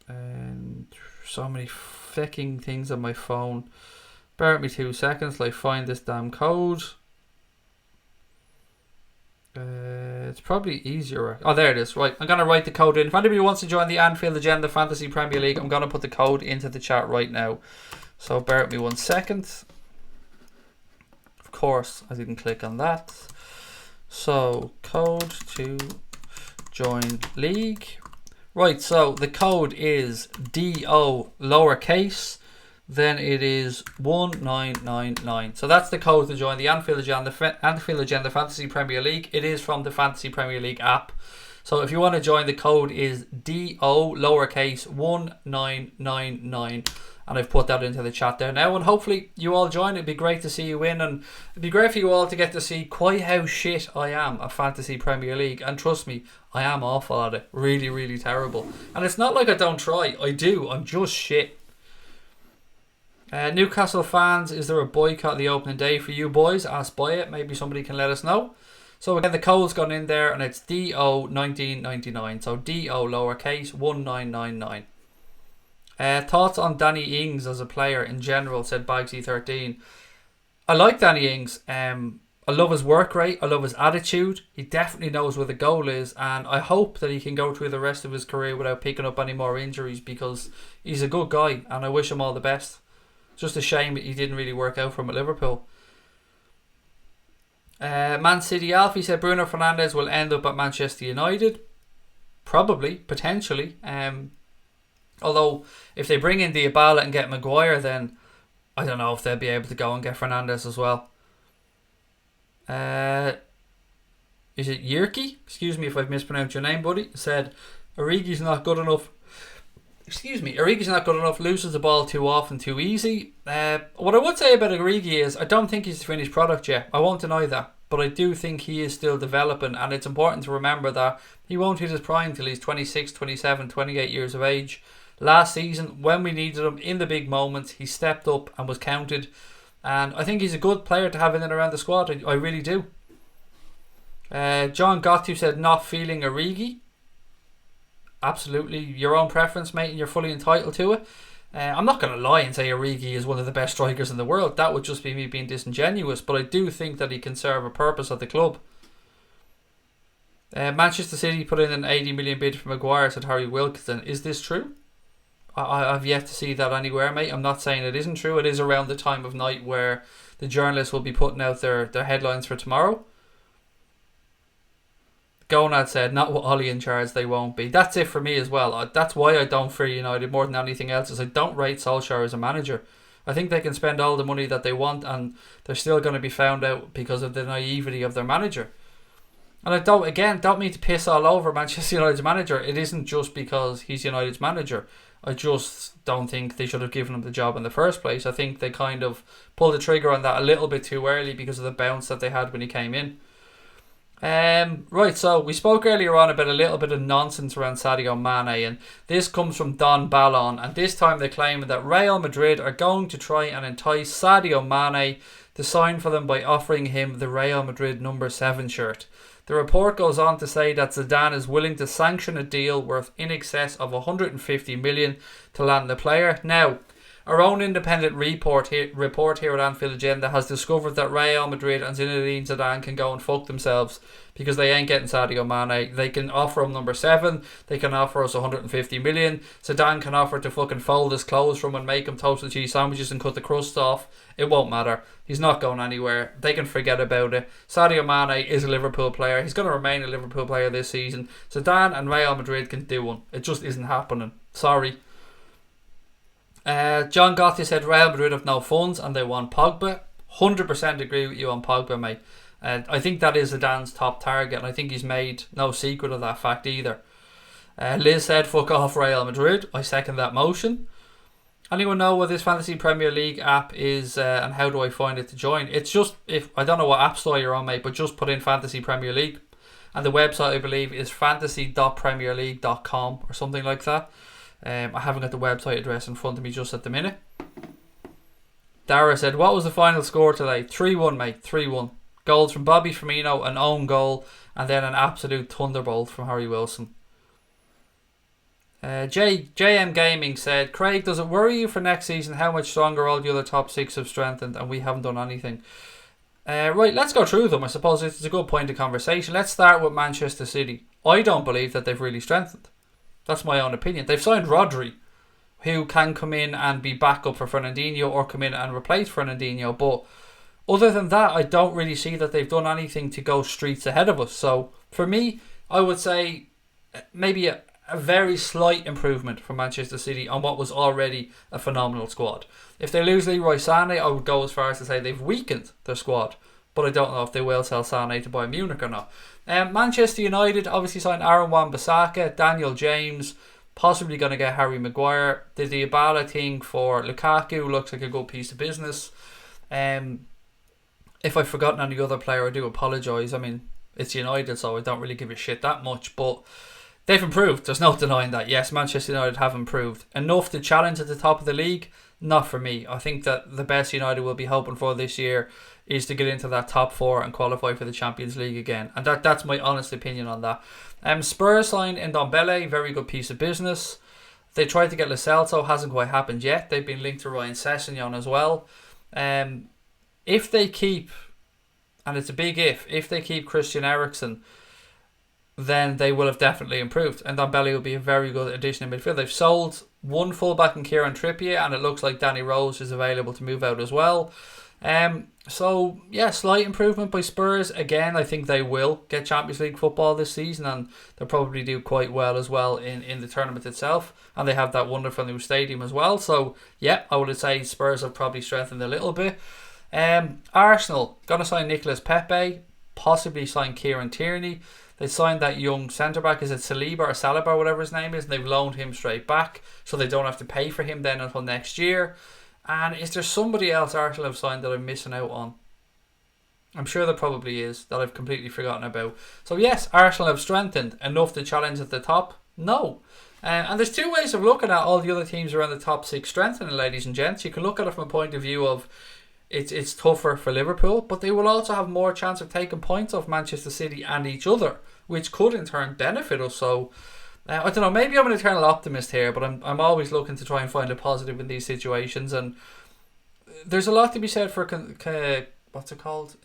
And so many fucking things on my phone. Bear with me 2 seconds till I find this damn code. It's probably easier. Oh, there it is. Right, I'm going to write the code in. If anybody wants to join the Anfield Agenda Fantasy Premier League, I'm going to put the code into the chat right now. So bear with me 1 second. Of course, I didn't click on that. So, code to join league. Right, so the code is DO lowercase, then it is 1999. So that's the code to join the Anfield Agenda Fantasy Premier League. It is from the Fantasy Premier League app. So if you want to join, the code is DO lowercase 1999. And I've put that into the chat there now, and hopefully you all join. It'd be great to see you in, and it'd be great for you all to get to see quite how shit I am at Fantasy Premier League. And trust me, I am awful at it. Really, really terrible. And it's not like I don't try. I do. I'm just shit. Newcastle fans, is there a boycott the opening day for you boys? Ask by it. Maybe somebody can let us know. So again, the code's gone in there, and it's DO 1999. So DO lowercase 1999. Thoughts on Danny Ings as a player in general, said Bagsy13. I like Danny Ings. I love his work rate. I love his attitude. He definitely knows where the goal is, and I hope that he can go through the rest of his career without picking up any more injuries, because he's a good guy and I wish him all the best. It's just a shame that he didn't really work out for him at Liverpool. Man City Alfie said Bruno Fernandes will end up at Manchester United. Probably, potentially. Although, if they bring in Dybala and get Maguire, then I don't know if they'll be able to go and get Fernandes as well. Is it Yerke? Excuse me if I've mispronounced your name, buddy. Said, Origi's not good enough. Origi's not good enough. Loses the ball too often, too easy. What I would say about Origi is I don't think he's the finished product yet. I won't deny that. But I do think he is still developing, and it's important to remember that he won't hit his prime till he's 26, 27, 28 years of age. Last season, when we needed him in the big moments, he stepped up and was counted. And I think he's a good player to have in and around the squad. I really do. John Gotti said not feeling Origi. Absolutely. Your own preference, mate, and you're fully entitled to it. I'm not going to lie and say Origi is one of the best strikers in the world. That would just be me being disingenuous. But I do think that he can serve a purpose at the club. Manchester City put in an 80 million bid for Maguire, said Harry Wilkinson. Is this true? I've yet to see that anywhere, mate. I'm not saying it isn't true. It is around the time of night where the journalists will be putting out their headlines for tomorrow. Gonad said, not with Ollie in charge, they won't be. That's it for me as well. That's why I don't fear United more than anything else, is I don't rate Solskjaer as a manager. I think they can spend all the money that they want and they're still going to be found out because of the naivety of their manager. And I don't mean to piss all over Manchester United's manager. It isn't just because he's United's manager. I just don't think they should have given him the job in the first place. I think they kind of pulled the trigger on that a little bit too early because of the bounce that they had when he came in. Right, so we spoke earlier on about a little bit of nonsense around Sadio Mane, and this comes from Don Ballon, and this time they're claiming that Real Madrid are going to try and entice Sadio Mane to sign for them by offering him the Real Madrid number 7 shirt. The report goes on to say that Zidane is willing to sanction a deal worth in excess of 150 million to land the player. Now, our own independent report here at Anfield Agenda has discovered that Real Madrid and Zinedine Zidane can go and fuck themselves because they ain't getting Sadio Mane. They can offer him number 7. They can offer us 150 million. Zidane can offer to fucking fold his clothes from and make him toasted cheese sandwiches and cut the crust off. It won't matter. He's not going anywhere. They can forget about it. Sadio Mane is a Liverpool player. He's going to remain a Liverpool player this season. Zidane and Real Madrid can do one. It just isn't happening. Sorry. John Gotti said Real Madrid have no funds and they want Pogba. 100% agree with you on Pogba, mate. I think that is Zidane's top target, and I think he's made no secret of that fact either. Liz said fuck off Real Madrid. I second that motion. Anyone know what this Fantasy Premier League app is and how do I find it to join? It's just, if I don't know what app store you're on, mate, but just put in Fantasy Premier League, and the website I believe is fantasy.premierleague.com or something like that. I haven't got the website address in front of me just at the minute. Dara said, what was the final score today? 3-1, mate. 3-1. Goals from Bobby Firmino, an own goal, and then an absolute thunderbolt from Harvey Wilson. JM Gaming said, Craig, does it worry you for next season how much stronger all the other top 6 have strengthened and we haven't done anything? Right, let's go through them. I suppose it's a good point of conversation. Let's start with Manchester City. I don't believe that they've really strengthened. That's my own opinion. They've signed Rodri, who can come in and be backup for Fernandinho or come in and replace Fernandinho. But other than that, I don't really see that they've done anything to go streets ahead of us. So for me, I would say maybe a very slight improvement from Manchester City on what was already a phenomenal squad. If they lose Leroy Sané, I would go as far as to say they've weakened their squad. But I don't know if they will sell Sané to Bayern Munich or not. Manchester United obviously signed Aaron Wan-Bissaka, Daniel James, possibly going to get Harry Maguire. The Dybala thing for Lukaku looks like a good piece of business. If I've forgotten any other player, I do apologise. I mean, it's United, so I don't really give a shit that much. But they've improved. There's no denying that. Yes, Manchester United have improved. Enough to challenge at the top of the league? Not for me. I think that the best United will be hoping for this year is to get into that top 4 and qualify for the Champions League again. And that's my honest opinion on that. Spurs signed Ndombele, very good piece of business. They tried to get Lo Celso, hasn't quite happened yet. They've been linked to Ryan Sessegnon as well. If they keep, and it's a big if they keep Christian Eriksen, then they will have definitely improved. And Ndombele will be a very good addition in midfield. They've sold one fullback in Kieran Trippier, and it looks like Danny Rose is available to move out as well. So yeah, slight improvement by Spurs. Again, I think they will get Champions League football this season, and they'll probably do quite well as well in the tournament itself. And they have that wonderful new stadium as well. So yeah, I would say Spurs have probably strengthened a little bit. Arsenal gonna sign Nicolas Pepe, possibly sign Kieran Tierney. They signed that young centre back, is it Saliba or Saliba or whatever his name is, and they've loaned him straight back, so they don't have to pay for him then until next year. And is there somebody else Arsenal have signed that I'm missing out on? I'm sure there probably is, that I've completely forgotten about. So yes, Arsenal have strengthened enough to challenge at the top? No. And there's two ways of looking at all the other teams around the top 6 strengthening, ladies and gents. You can look at it from a point of view of it's tougher for Liverpool, but they will also have more chance of taking points off Manchester City and each other, which could in turn benefit us. So I don't know, maybe I'm an eternal optimist here, but I'm always looking to try and find a positive in these situations, and there's a lot to be said for what's it called?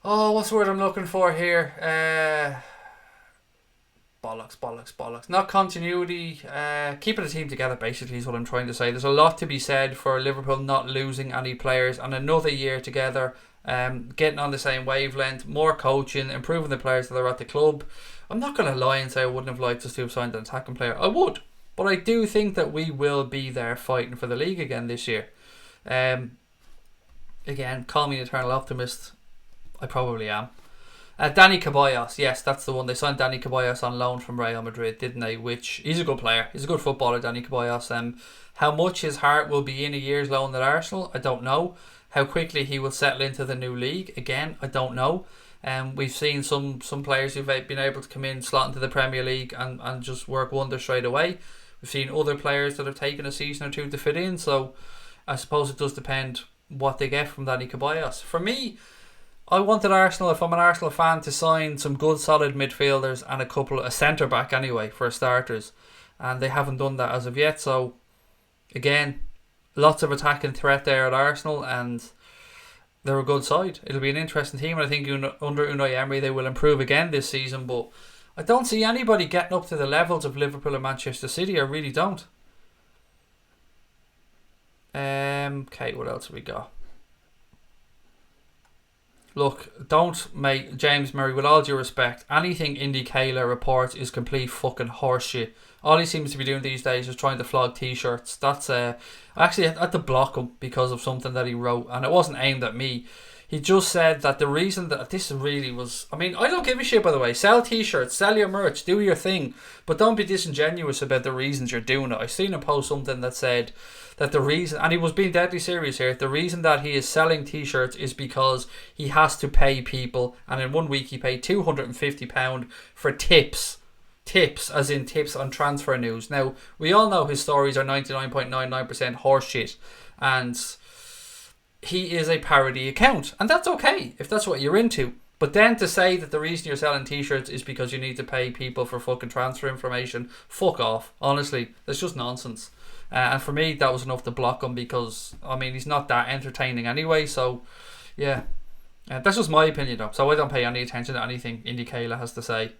What's the word I'm looking for here? Bollocks. Not continuity. Keeping the team together, basically, is what I'm trying to say. There's a lot to be said for Liverpool not losing any players and another year together, getting on the same wavelength, more coaching, improving the players that are at the club. I'm not going to lie and say I wouldn't have liked us to have signed an attacking player. I would. But I do think that we will be there fighting for the league again this year. Again, call me an eternal optimist. I probably am. Dani Ceballos, yes, that's the one. They signed Dani Ceballos on loan from Real Madrid, didn't they? Which, he's a good player. He's a good footballer, Dani Ceballos. How much his heart will be in a year's loan at Arsenal, I don't know. How quickly he will settle into the new league, again, I don't know. We've seen some players who've been able to come in, slot into the Premier League and just work wonders straight away. We've seen other players that have taken a season or two to fit in, so I suppose it does depend what they get from Dani Ceballos. For me, I wanted Arsenal, if I'm an Arsenal fan, to sign some good solid midfielders and a centre back anyway for starters, and they haven't done that as of yet. So again, lots of attacking threat there at Arsenal, and they're a good side. It'll be an interesting team, and I think under Unai Emery they will improve again this season, but I don't see anybody getting up to the levels of Liverpool and Manchester City. I really don't. Okay, what else have we got? Look, don't make James Murray, with all due respect, anything Nicolas reports is complete fucking horseshit. All he seems to be doing these days is trying to flog t-shirts. That's I actually had to block him because of something that he wrote, and it wasn't aimed at me. He just said that the reason that this really was... I mean, I don't give a shit, by the way. Sell t-shirts, sell your merch, do your thing, but don't be disingenuous about the reasons you're doing it. I seen him post something that said that the reason, and he was being deadly serious here, the reason that he is selling t-shirts is because he has to pay people, and in 1 week he paid £250 for tips. Tips, as in tips on transfer news. Now, we all know his stories are 99.99% horseshit, and he is a parody account, and that's okay if that's what you're into. But then to say that the reason you're selling t-shirts is because you need to pay people for fucking transfer information, fuck off. Honestly, that's just nonsense. And for me, that was enough to block him because, I mean, he's not that entertaining anyway. So, yeah. That's just my opinion, though. So I don't pay any attention to anything Nicolas has to say.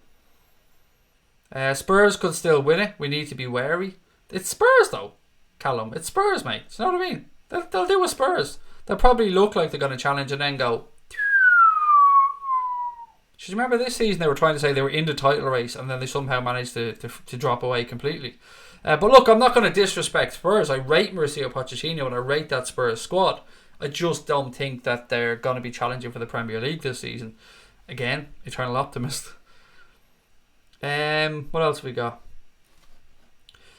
Spurs could still win it. We need to be wary. It's Spurs, though, Callum. It's Spurs, mate. You know what I mean? They'll do a Spurs. They'll probably look like they're going to challenge and then go... Do you remember this season they were trying to say they were in the title race and then they somehow managed to drop away completely? But look, I'm not going to disrespect Spurs. I rate Mauricio Pochettino and I rate that Spurs squad. I just don't think that they're going to be challenging for the Premier League this season. Again, eternal optimist. What else have we got?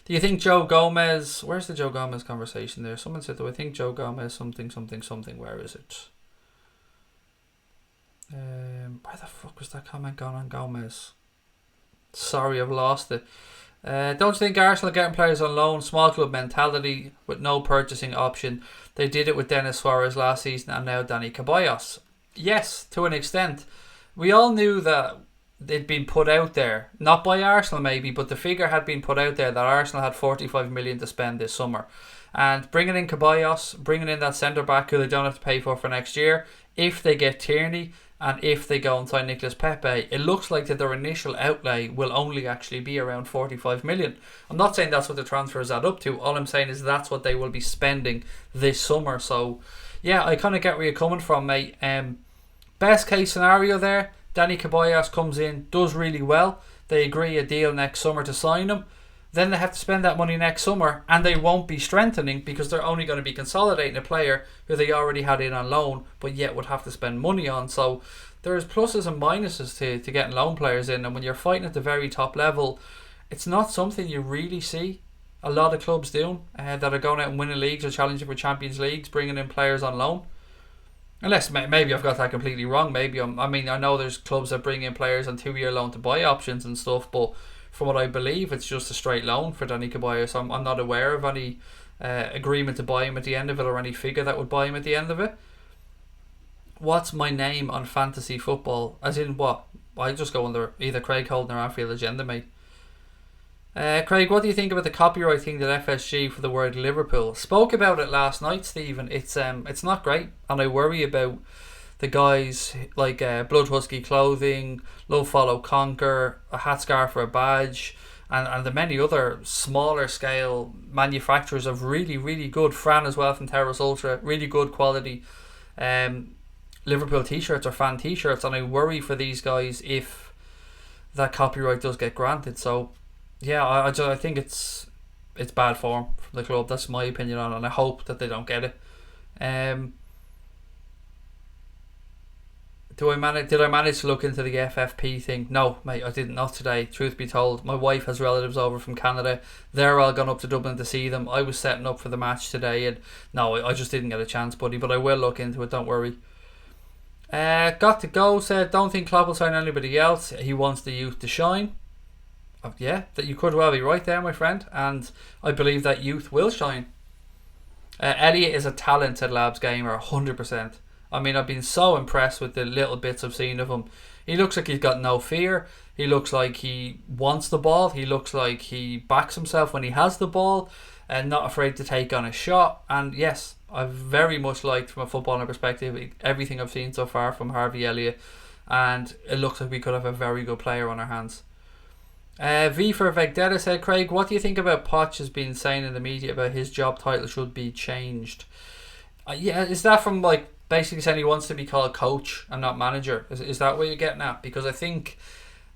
Do you think Joe Gomez... Where's the Joe Gomez conversation there? Someone said, do I think Joe Gomez something. Where is it? Where the fuck was that comment gone on Gomez? Sorry, I've lost it. Don't you think Arsenal are getting players on loan? Small club mentality with no purchasing option. They did it with Denis Suarez last season and now Dani Ceballos. Yes, to an extent. We all knew that they'd been put out there, not by Arsenal maybe, but the figure had been put out there that Arsenal had 45 million to spend this summer. And bringing in Ceballos, bringing in that centre-back who they don't have to pay for next year, if they get Tierney, and if they go and sign Nicolas Pepe, it looks like that their initial outlay will only actually be around 45 million. I'm not saying that's what the transfers add up to. All I'm saying is that's what they will be spending this summer. So, yeah, I kind of get where you're coming from, mate. Best case scenario there, Dani Ceballos comes in, does really well. They agree a deal next summer to sign him. Then they have to spend that money next summer and they won't be strengthening because they're only going to be consolidating a player who they already had in on loan but yet would have to spend money on. So there's pluses and minuses to getting loan players in, and when you're fighting at the very top level, it's not something you really see a lot of clubs doing that are going out and winning leagues or challenging for Champions Leagues, bringing in players on loan. Unless maybe I've got that completely wrong. Maybe I know there's clubs that bring in players on 2-year loan to buy options and stuff, but from what I believe, it's just a straight loan for Dani Ceballos. I'm not aware of any agreement to buy him at the end of it or any figure that would buy him at the end of it. What's my name on fantasy football? As in what? I just go under either Craig Holden or Anfield agenda, mate. Craig, what do you think about the copyright thing that FSG for the word Liverpool? Spoke about it last night, Stephen. It's not great, and I worry about the guys like Blood Husky Clothing, Love Follow Conquer, a hat scarf or a badge, and the many other smaller scale manufacturers of really, really good, Fran as well from Terrace Ultra, really good quality Liverpool t-shirts or fan t-shirts, and I worry for these guys if that copyright does get granted. So yeah, I think it's bad form from the club. That's my opinion on it, and I hope that they don't get it. Did I manage to look into the FFP thing? No, mate, I didn't. Not today. Truth be told, my wife has relatives over from Canada. They're all gone up to Dublin to see them. I was setting up for the match today, and no, I just didn't get a chance, buddy. But I will look into it. Don't worry. Got to go. Said, don't think Klopp will sign anybody else. He wants the youth to shine. Yeah, that you could well be right there, my friend. And I believe that youth will shine. Elliott is a talented Labs gamer, 100%. I mean, I've been so impressed with the little bits I've seen of him. He looks like he's got no fear. He looks like he wants the ball. He looks like he backs himself when he has the ball and not afraid to take on a shot. And yes, I've very much liked, from a footballer perspective, everything I've seen so far from Harvey Elliott. And it looks like we could have a very good player on our hands. V for Vegdetta said, Craig, what do you think about Poch has been saying in the media about his job title should be changed? Yeah, is that from like basically saying he wants to be called coach and not manager? Is that what you're getting at? Because I think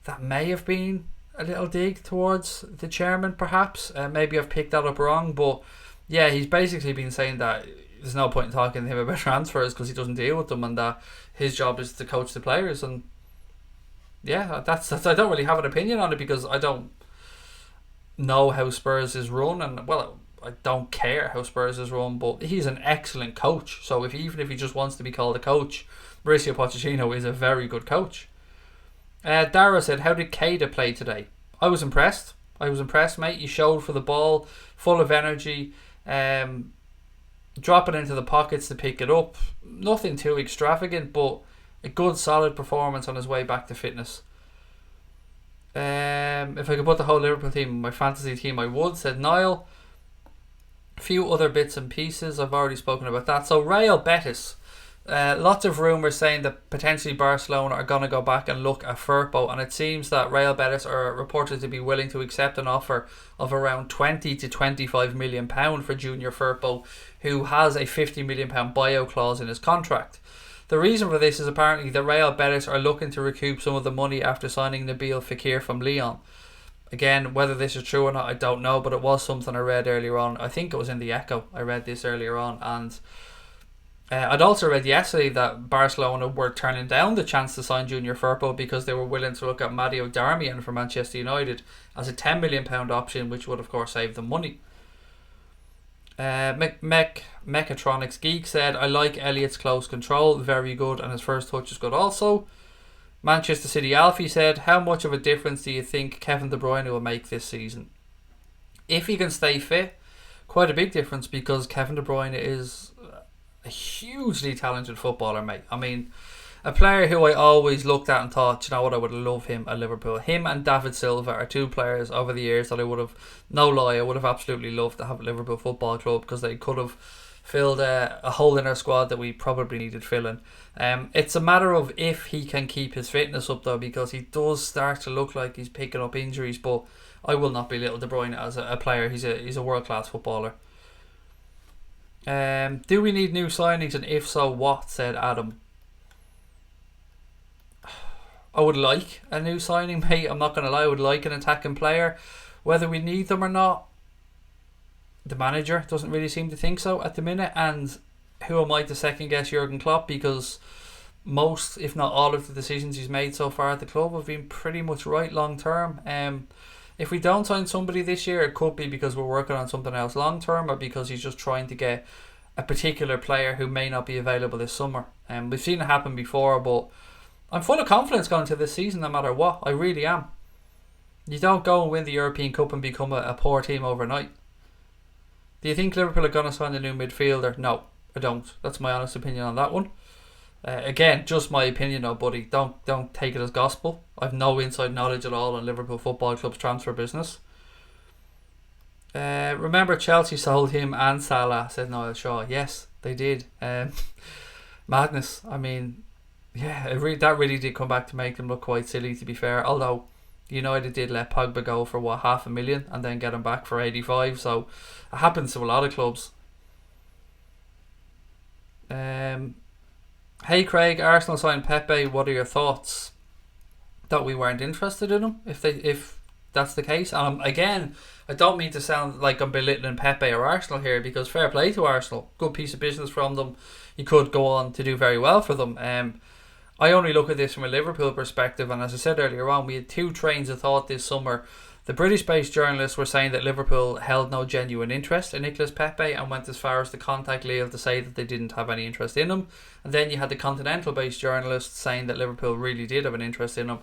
that may have been a little dig towards the chairman, perhaps. Maybe I've picked that up wrong, but yeah, he's basically been saying that there's no point in talking to him about transfers because he doesn't deal with them, and that his job is to coach the players. And yeah, that's I don't really have an opinion on it because I don't know how Spurs is run, and well, I don't care how Spurs is run, but he's an excellent coach. So even if he just wants to be called a coach, Mauricio Pochettino is a very good coach. Dara said, how did Keita play today? I was impressed, mate. He showed for the ball, full of energy, dropping into the pockets to pick it up. Nothing too extravagant, but a good solid performance on his way back to fitness. If I could put the whole Liverpool team in my fantasy team, I would, said Niall. A few other bits and pieces, I've already spoken about that. So Real Betis, lots of rumours saying that potentially Barcelona are going to go back and look at Firpo, and it seems that Real Betis are reported to be willing to accept an offer of around 20 to 25 million pound for Junior Firpo, who has a 50 million pound buyout clause in his contract. The reason for this is apparently the Real Betis are looking to recoup some of the money after signing Nabil Fekir from Lyon. Again, whether this is true or not, I don't know, but it was something I read earlier on. I think it was in the Echo. I read this earlier on, and I'd also read yesterday that Barcelona were turning down the chance to sign Junior Firpo because they were willing to look at Mario Darmian from Manchester United as a £10 million option, which would of course save them money. Mechatronics Geek said, I like Elliott's close control, very good, and his first touch is good also. Manchester City Alfie said, how much of a difference do you think Kevin De Bruyne will make this season? If he can stay fit, quite a big difference, because Kevin De Bruyne is a hugely talented footballer, mate. I mean, a player who I always looked at and thought, you know what, I would love him at Liverpool. Him and David Silva are two players over the years that I would have, no lie, I would have absolutely loved to have at Liverpool Football Club, because they could have filled a hole in our squad that we probably needed filling. It's a matter of if he can keep his fitness up though, because he does start to look like he's picking up injuries, but I will not belittle De Bruyne as a player. He's a world-class footballer. Do we need new signings, and if so, what? Said Adam. I would like a new signing, mate. I'm not going to lie, I would like an attacking player. Whether we need them or not, the manager doesn't really seem to think so at the minute, and who am I to second guess Jurgen Klopp, because most, if not all, of the decisions he's made so far at the club have been pretty much right long term. If we don't sign somebody this year, it could be because we're working on something else long term, or because he's just trying to get a particular player who may not be available this summer. We've seen it happen before, but I'm full of confidence going into this season no matter what. I really am. You don't go and win the European Cup and become a poor team overnight. Do you think Liverpool are going to sign a new midfielder? No, I don't. That's my honest opinion on that one. Again, just my opinion, though, buddy. Don't take it as gospel. I've no inside knowledge at all on Liverpool Football Club's transfer business. Remember Chelsea sold him and Salah, said Niall Shaw. Yes, they did. Madness. I mean, yeah, that really did come back to make them look quite silly, to be fair. Although United did let Pogba go for $500,000 and then get him back for 85. So it happens to a lot of clubs. Hey Craig, Arsenal signed Pepe. What are your thoughts? That we weren't interested in him, if that's the case. Again, I don't mean to sound like I'm belittling Pepe or Arsenal here, because fair play to Arsenal, good piece of business from them. You could go on to do very well for them. I only look at this from a Liverpool perspective, and as I said earlier on, we had two trains of thought this summer. The British-based journalists were saying that Liverpool held no genuine interest in Nicolas Pepe and went as far as to contact Lyon to say that they didn't have any interest in him. And then you had the continental-based journalists saying that Liverpool really did have an interest in him.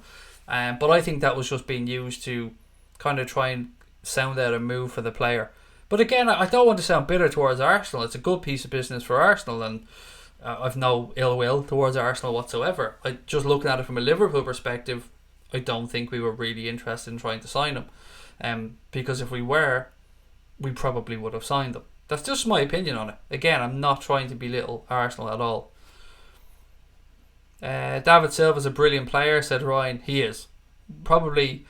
But I think that was just being used to kind of try and sound out a move for the player. But again, I don't want to sound bitter towards Arsenal. It's a good piece of business for Arsenal, and I've no ill will towards Arsenal whatsoever. Just looking at it from a Liverpool perspective, I don't think we were really interested in trying to sign him. Because if we were, we probably would have signed him. That's just my opinion on it. Again, I'm not trying to belittle Arsenal at all. David Silva's a brilliant player, said Ryan. He is. Probably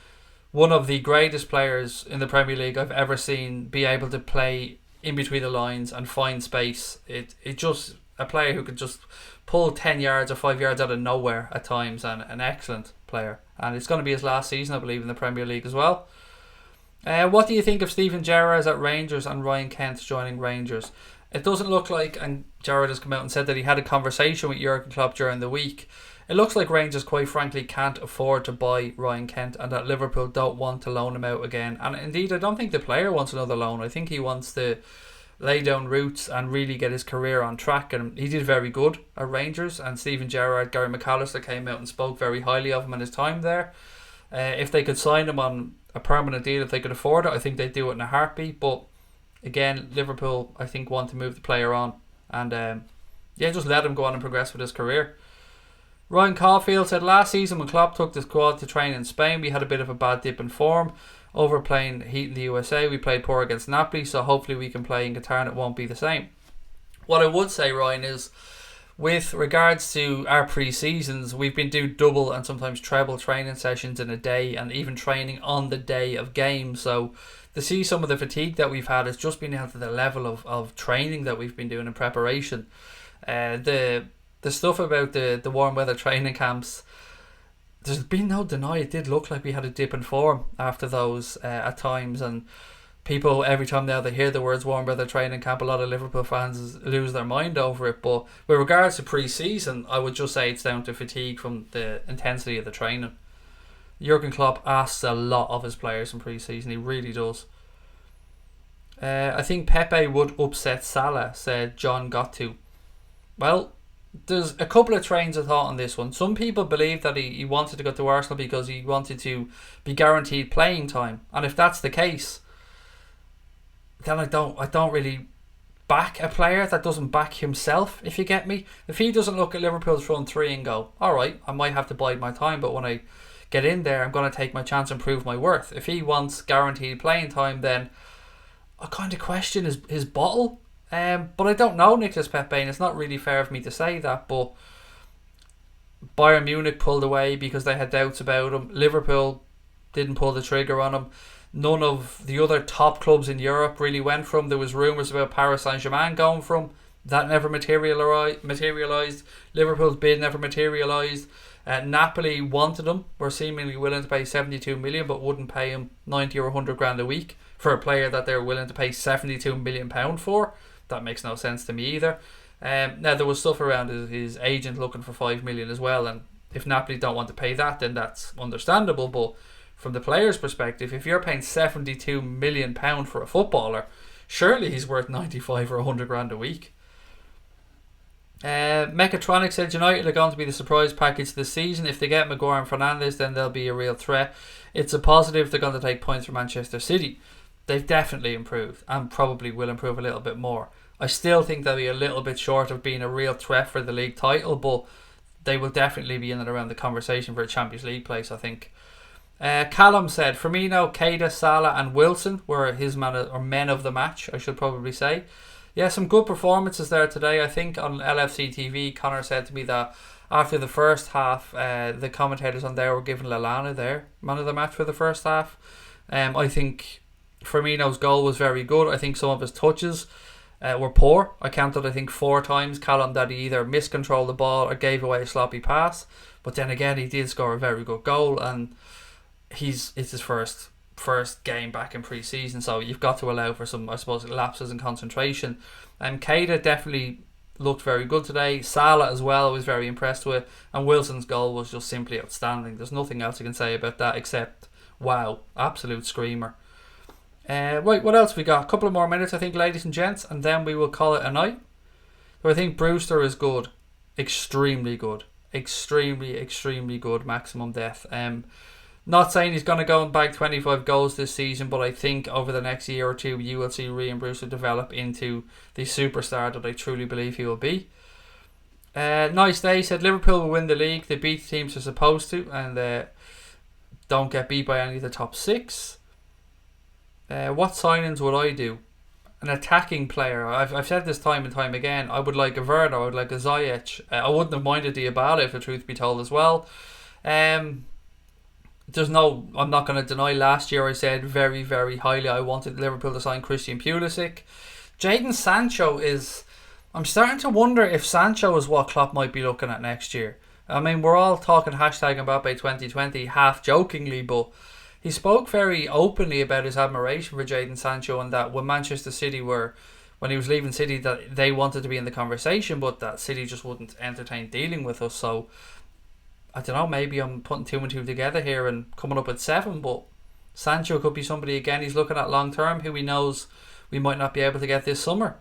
one of the greatest players in the Premier League I've ever seen be able to play in between the lines and find space. It just a player who could just pull 10 yards or 5 yards out of nowhere at times, and an excellent player. And it's going to be his last season, I believe, in the Premier League as well. What do you think of Steven Gerrard's at Rangers and Ryan Kent joining Rangers? It doesn't look like, and Gerrard has come out and said that he had a conversation with Jurgen Klopp during the week. It looks like Rangers quite frankly can't afford to buy Ryan Kent, and that Liverpool don't want to loan him out again. And indeed, I don't think the player wants another loan. I think he wants to lay down roots and really get his career on track, and he did very good at Rangers. And Steven Gerrard, Gary McAllister came out and spoke very highly of him and his time there. If they could sign him on a permanent deal, if they could afford it, I think they'd do it in a heartbeat. But again, Liverpool, I think, want to move the player on, and just let him go on and progress with his career. Ryan Caulfield said, last season when Klopp took the squad to train in Spain, we had a bit of a bad dip in form. Overplaying heat in the USA, we played poor against Napoli, so hopefully we can play in Qatar and it won't be the same. What I would say, Ryan, is with regards to our pre-seasons, we've been doing double and sometimes treble training sessions in a day, and even training on the day of games. So to see some of the fatigue that we've had has just been out to the level of training that we've been doing in preparation. The stuff about the warm weather training camps, there's been no deny it did look like we had a dip in form after those at times, and people, every time now they hear the words warm weather training camp, a lot of Liverpool fans lose their mind over it. But with regards to pre-season, I would just say it's down to fatigue from the intensity of the training. Jurgen Klopp asks a lot of his players in pre-season, he really does. I think Pepe would upset Salah, said John Gottu. Well, there's a couple of trains of thought on this one. Some people believe that he wanted to go to Arsenal because he wanted to be guaranteed playing time, and if that's the case, then I don't really back a player that doesn't back himself, if you get me. If he doesn't look at Liverpool's front three and go, alright, I might have to bide my time, but when I get in there, I'm going to take my chance and prove my worth. If he wants guaranteed playing time, then I kind of question his bottle. But I don't know Nicolas Pepe, and it's not really fair of me to say that, but Bayern Munich pulled away because they had doubts about him. Liverpool didn't pull the trigger on him. None of the other top clubs in Europe really went from. There was rumours about Paris Saint-Germain going from. That never materialised. Liverpool's bid never materialised. Napoli wanted him, were seemingly willing to pay 72 million, but wouldn't pay him 90 or 100 grand a week for a player that they're willing to pay 72 million pound for. That makes no sense to me either. Now there was stuff around his agent looking for 5 million as well, and if Napoli don't want to pay that, then that's understandable. But from the player's perspective, if you're paying 72 million pound for a footballer, surely he's worth 95 or 100 grand a week. Mechatronic said United are going to be the surprise package this season. If they get Maguire and Fernandes, then they'll be a real threat. It's a positive they're going to take points from Manchester City. They've definitely improved and probably will improve a little bit more. I still think they'll be a little bit short of being a real threat for the league title, but they will definitely be in and around the conversation for a Champions League place, I think. Callum said Firmino, Keita, Salah and Wilson were his men of the match, I should probably say. Yeah, some good performances there today. I think on LFC TV, Connor said to me that after the first half, the commentators on there were giving Lallana their man of the match for the first half. I think Firmino's goal was very good. I think some of his touches were poor. I counted, I think, 4 times, Callum, that he either miscontrolled the ball or gave away a sloppy pass. But then again, he did score a very good goal, and it's his first game back in pre-season, so you've got to allow for some, I suppose, lapses in concentration. Keita definitely looked very good today. Salah as well, I was very impressed with, and Wilson's goal was just simply outstanding. There's nothing else I can say about that except wow, absolute screamer. Right, what else we got? A couple of more minutes, I think, ladies and gents, and then we will call it a night. So I think Brewster is good, extremely good, extremely good, maximum depth. Not saying he's going to go and bag 25 goals this season, but I think over the next year or two you will see Ryan Brewster develop into the superstar that I truly believe he will be. Nice day, said Liverpool will win the league. They beat the teams they're supposed to, and don't get beat by any of the top 6. What signings would I do? An attacking player. I've said this time and time again. I would like a Werner, I would like a Ziyech. I wouldn't have minded Divock, if the truth be told, as well. I'm not going to deny last year I said very, very highly I wanted Liverpool to sign Christian Pulisic. Jadon Sancho is... I'm starting to wonder if Sancho is what Klopp might be looking at next year. I mean, we're all talking hashtag Mbappe 2020 half jokingly, but he spoke very openly about his admiration for Jadon Sancho, and that when Manchester City when he was leaving City, that they wanted to be in the conversation, but that City just wouldn't entertain dealing with us. So I don't know, maybe I'm putting 2 and 2 together here and coming up with 7, but Sancho could be somebody again he's looking at long term who he knows we might not be able to get this summer.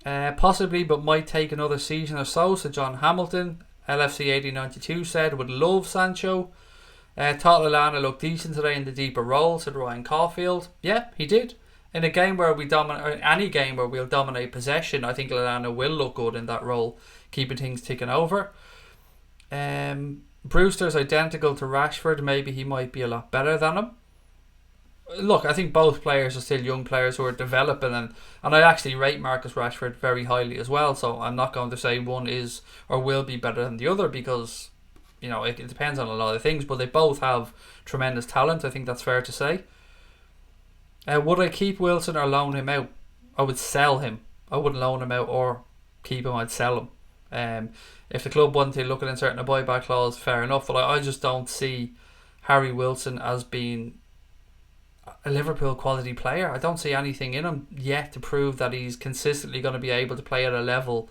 Possibly, but might take another season or so, said John Hamilton. LFC 8092 said would love Sancho. Thought Lallana looked decent today in the deeper role, said Ryan Caulfield. Yeah, he did. In a game where any game where we'll dominate possession, I think Lallana will look good in that role, keeping things ticking over. Brewster's identical to Rashford. Maybe he might be a lot better than him. Look, I think both players are still young players who are developing, and I actually rate Marcus Rashford very highly as well, so I'm not going to say one is or will be better than the other, because it depends on a lot of things, but they both have tremendous talent. I think that's fair to say. Would I keep Wilson or loan him out? I would sell him. I wouldn't loan him out or keep him. I'd sell him. If the club wanted to look at inserting a buyback clause, fair enough, but I just don't see Harry Wilson as being a Liverpool quality player. I don't see anything in him yet to prove that he's consistently going to be able to play at a level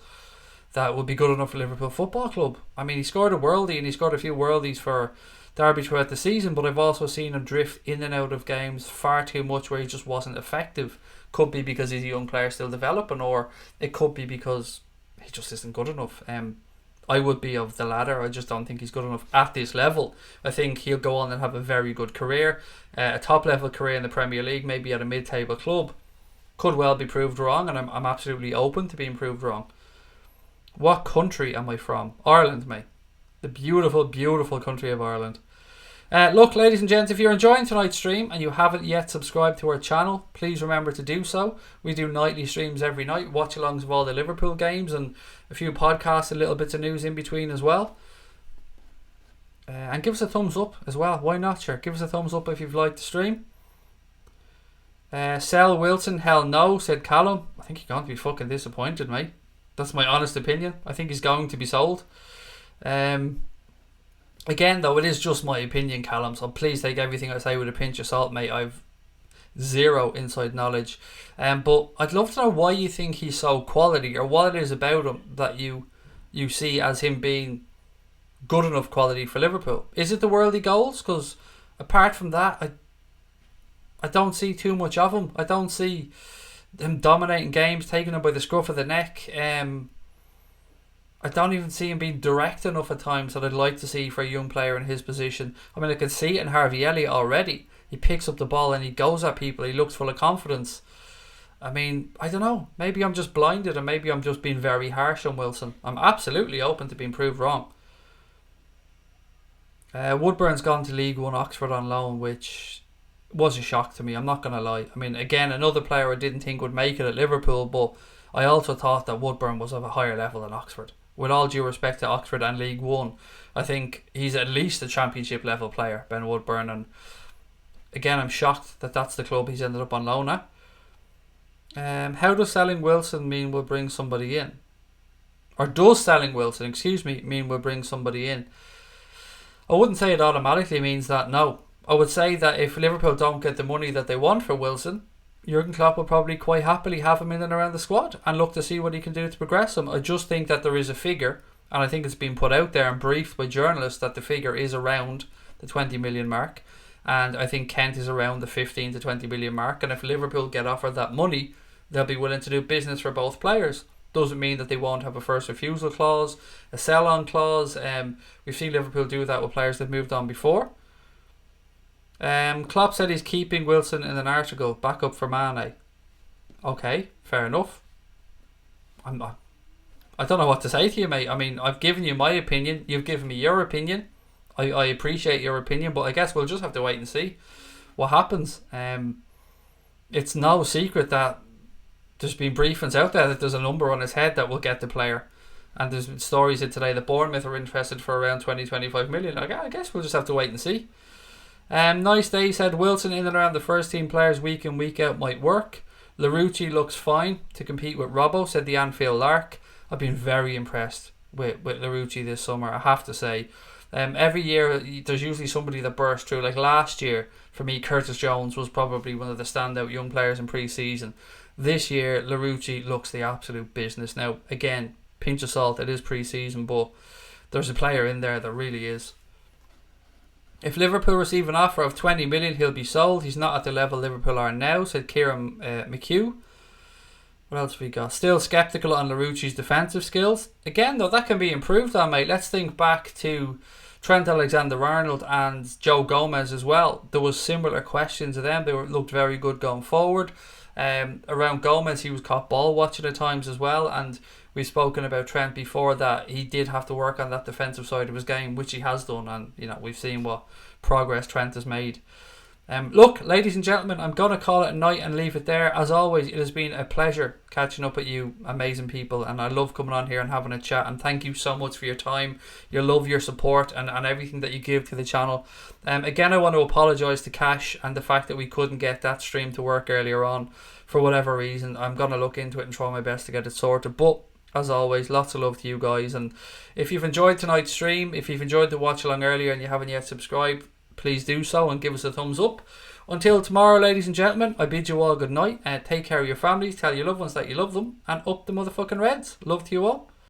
that would be good enough for Liverpool Football Club. I mean, he scored a worldie, and he scored a few worldies for Derby throughout the season, but I've also seen him drift in and out of games far too much where he just wasn't effective. Could be because he's a young player still developing, or it could be because he just isn't good enough. I would be of the latter. I just don't think he's good enough at this level. I think he'll go on and have a very good career, a top level career in the Premier League, maybe at a mid-table club. Could well be proved wrong, and I'm absolutely open to being proved wrong. What country am I from? Ireland, mate. The beautiful, beautiful country of Ireland. Look, ladies and gents, if you're enjoying tonight's stream and you haven't yet subscribed to our channel, please remember to do so. We do nightly streams every night, watch-alongs of all the Liverpool games, and a few podcasts and little bits of news in between as well. And give us a thumbs up as well. Why not? Sure, give us a thumbs up if you've liked the stream. Sell Wilson, hell no, said Callum. I think you're going to be fucking disappointed, mate. That's my honest opinion. I think he's going to be sold. Again, though, it is just my opinion, Callum, so please take everything I say with a pinch of salt, mate. I've zero inside knowledge. But I'd love to know why you think he's so quality, or what it is about him that you see as him being good enough quality for Liverpool. Is it the worldly goals? Because apart from that, I don't see too much of him. I don't see him dominating games, taking him by the scruff of the neck. I don't even see him being direct enough at times that I'd like to see for a young player in his position. I mean, I can see it in Harvey Elliott already. He picks up the ball and he goes at people. He looks full of confidence. I mean, I don't know. Maybe I'm just blinded and maybe I'm just being very harsh on Wilson. I'm absolutely open to being proved wrong. Woodburn's gone to League One Oxford on loan, which was a shock to me. I'm not going to lie. I mean, again, another player I didn't think would make it at Liverpool, but I also thought that Woodburn was of a higher level than Oxford. With all due respect to Oxford and League One, I think he's at least a championship level player, Ben Woodburn. And again, I'm shocked that that's the club he's ended up on loan at. How does selling Wilson mean we'll bring somebody in? Or does selling Wilson, mean we'll bring somebody in? I wouldn't say it automatically means that, no. I would say that if Liverpool don't get the money that they want for Wilson, Jurgen Klopp will probably quite happily have him in and around the squad and look to see what he can do to progress him. I just think that there is a figure, and I think it's been put out there and briefed by journalists that the figure is around the 20 million mark, and I think Kent is around the 15 to 20 million mark, and if Liverpool get offered that money, they'll be willing to do business for both players. Doesn't mean that they won't have a first refusal clause, a sell-on clause. We've seen Liverpool do that with players that moved on before. Klopp said he's keeping Wilson in an article, back up for Mane. Okay, fair enough. I don't know what to say to you, mate. I mean, I've given you my opinion. You've given me your opinion. I appreciate your opinion, but I guess we'll just have to wait and see what happens. It's no secret that there's been briefings out there that there's a number on his head that will get the player. And there's been stories in today that Bournemouth are interested for around 20-25 million. I guess we'll just have to wait and see. Nice Day said Wilson in and around the first team players week in week out might work. Larouci looks fine to compete with Robbo, said the Anfield Lark. I've been very impressed with Larouci this summer, I have to say. Every year there's usually somebody that bursts through. Like last year, for me, Curtis Jones was probably one of the standout young players in pre-season. This year, Larouci looks the absolute business. Now, again, pinch of salt, it is pre-season, but there's a player in there that really is. If Liverpool receive an offer of 20 million, he'll be sold. He's not at the level Liverpool are now, said Kieran McHugh. What else have we got? Still sceptical on Larouci's defensive skills. Again, though, that can be improved on, mate. Let's think back to Trent Alexander-Arnold and Joe Gomez as well. There was similar questions to them. They looked very good going forward. Around Gomez, he was caught ball watching at times as well, and we've spoken about Trent before that he did have to work on that defensive side of his game, which he has done, and we've seen what progress Trent has made. Look, ladies and gentlemen, I'm going to call it a night and leave it there. As always, it has been a pleasure catching up with you amazing people, and I love coming on here and having a chat, and thank you so much for your time, your love, your support, and everything that you give to the channel. Again, I want to apologise to Cash and the fact that we couldn't get that stream to work earlier on for whatever reason. I'm going to look into it and try my best to get it sorted, but as always, lots of love to you guys. And if you've enjoyed tonight's stream, if you've enjoyed the watch along earlier and you haven't yet subscribed, please do so and give us a thumbs up. Until tomorrow, ladies and gentlemen, I bid you all good night. Take care of your families, tell your loved ones that you love them, and up the motherfucking Reds. Love to you all.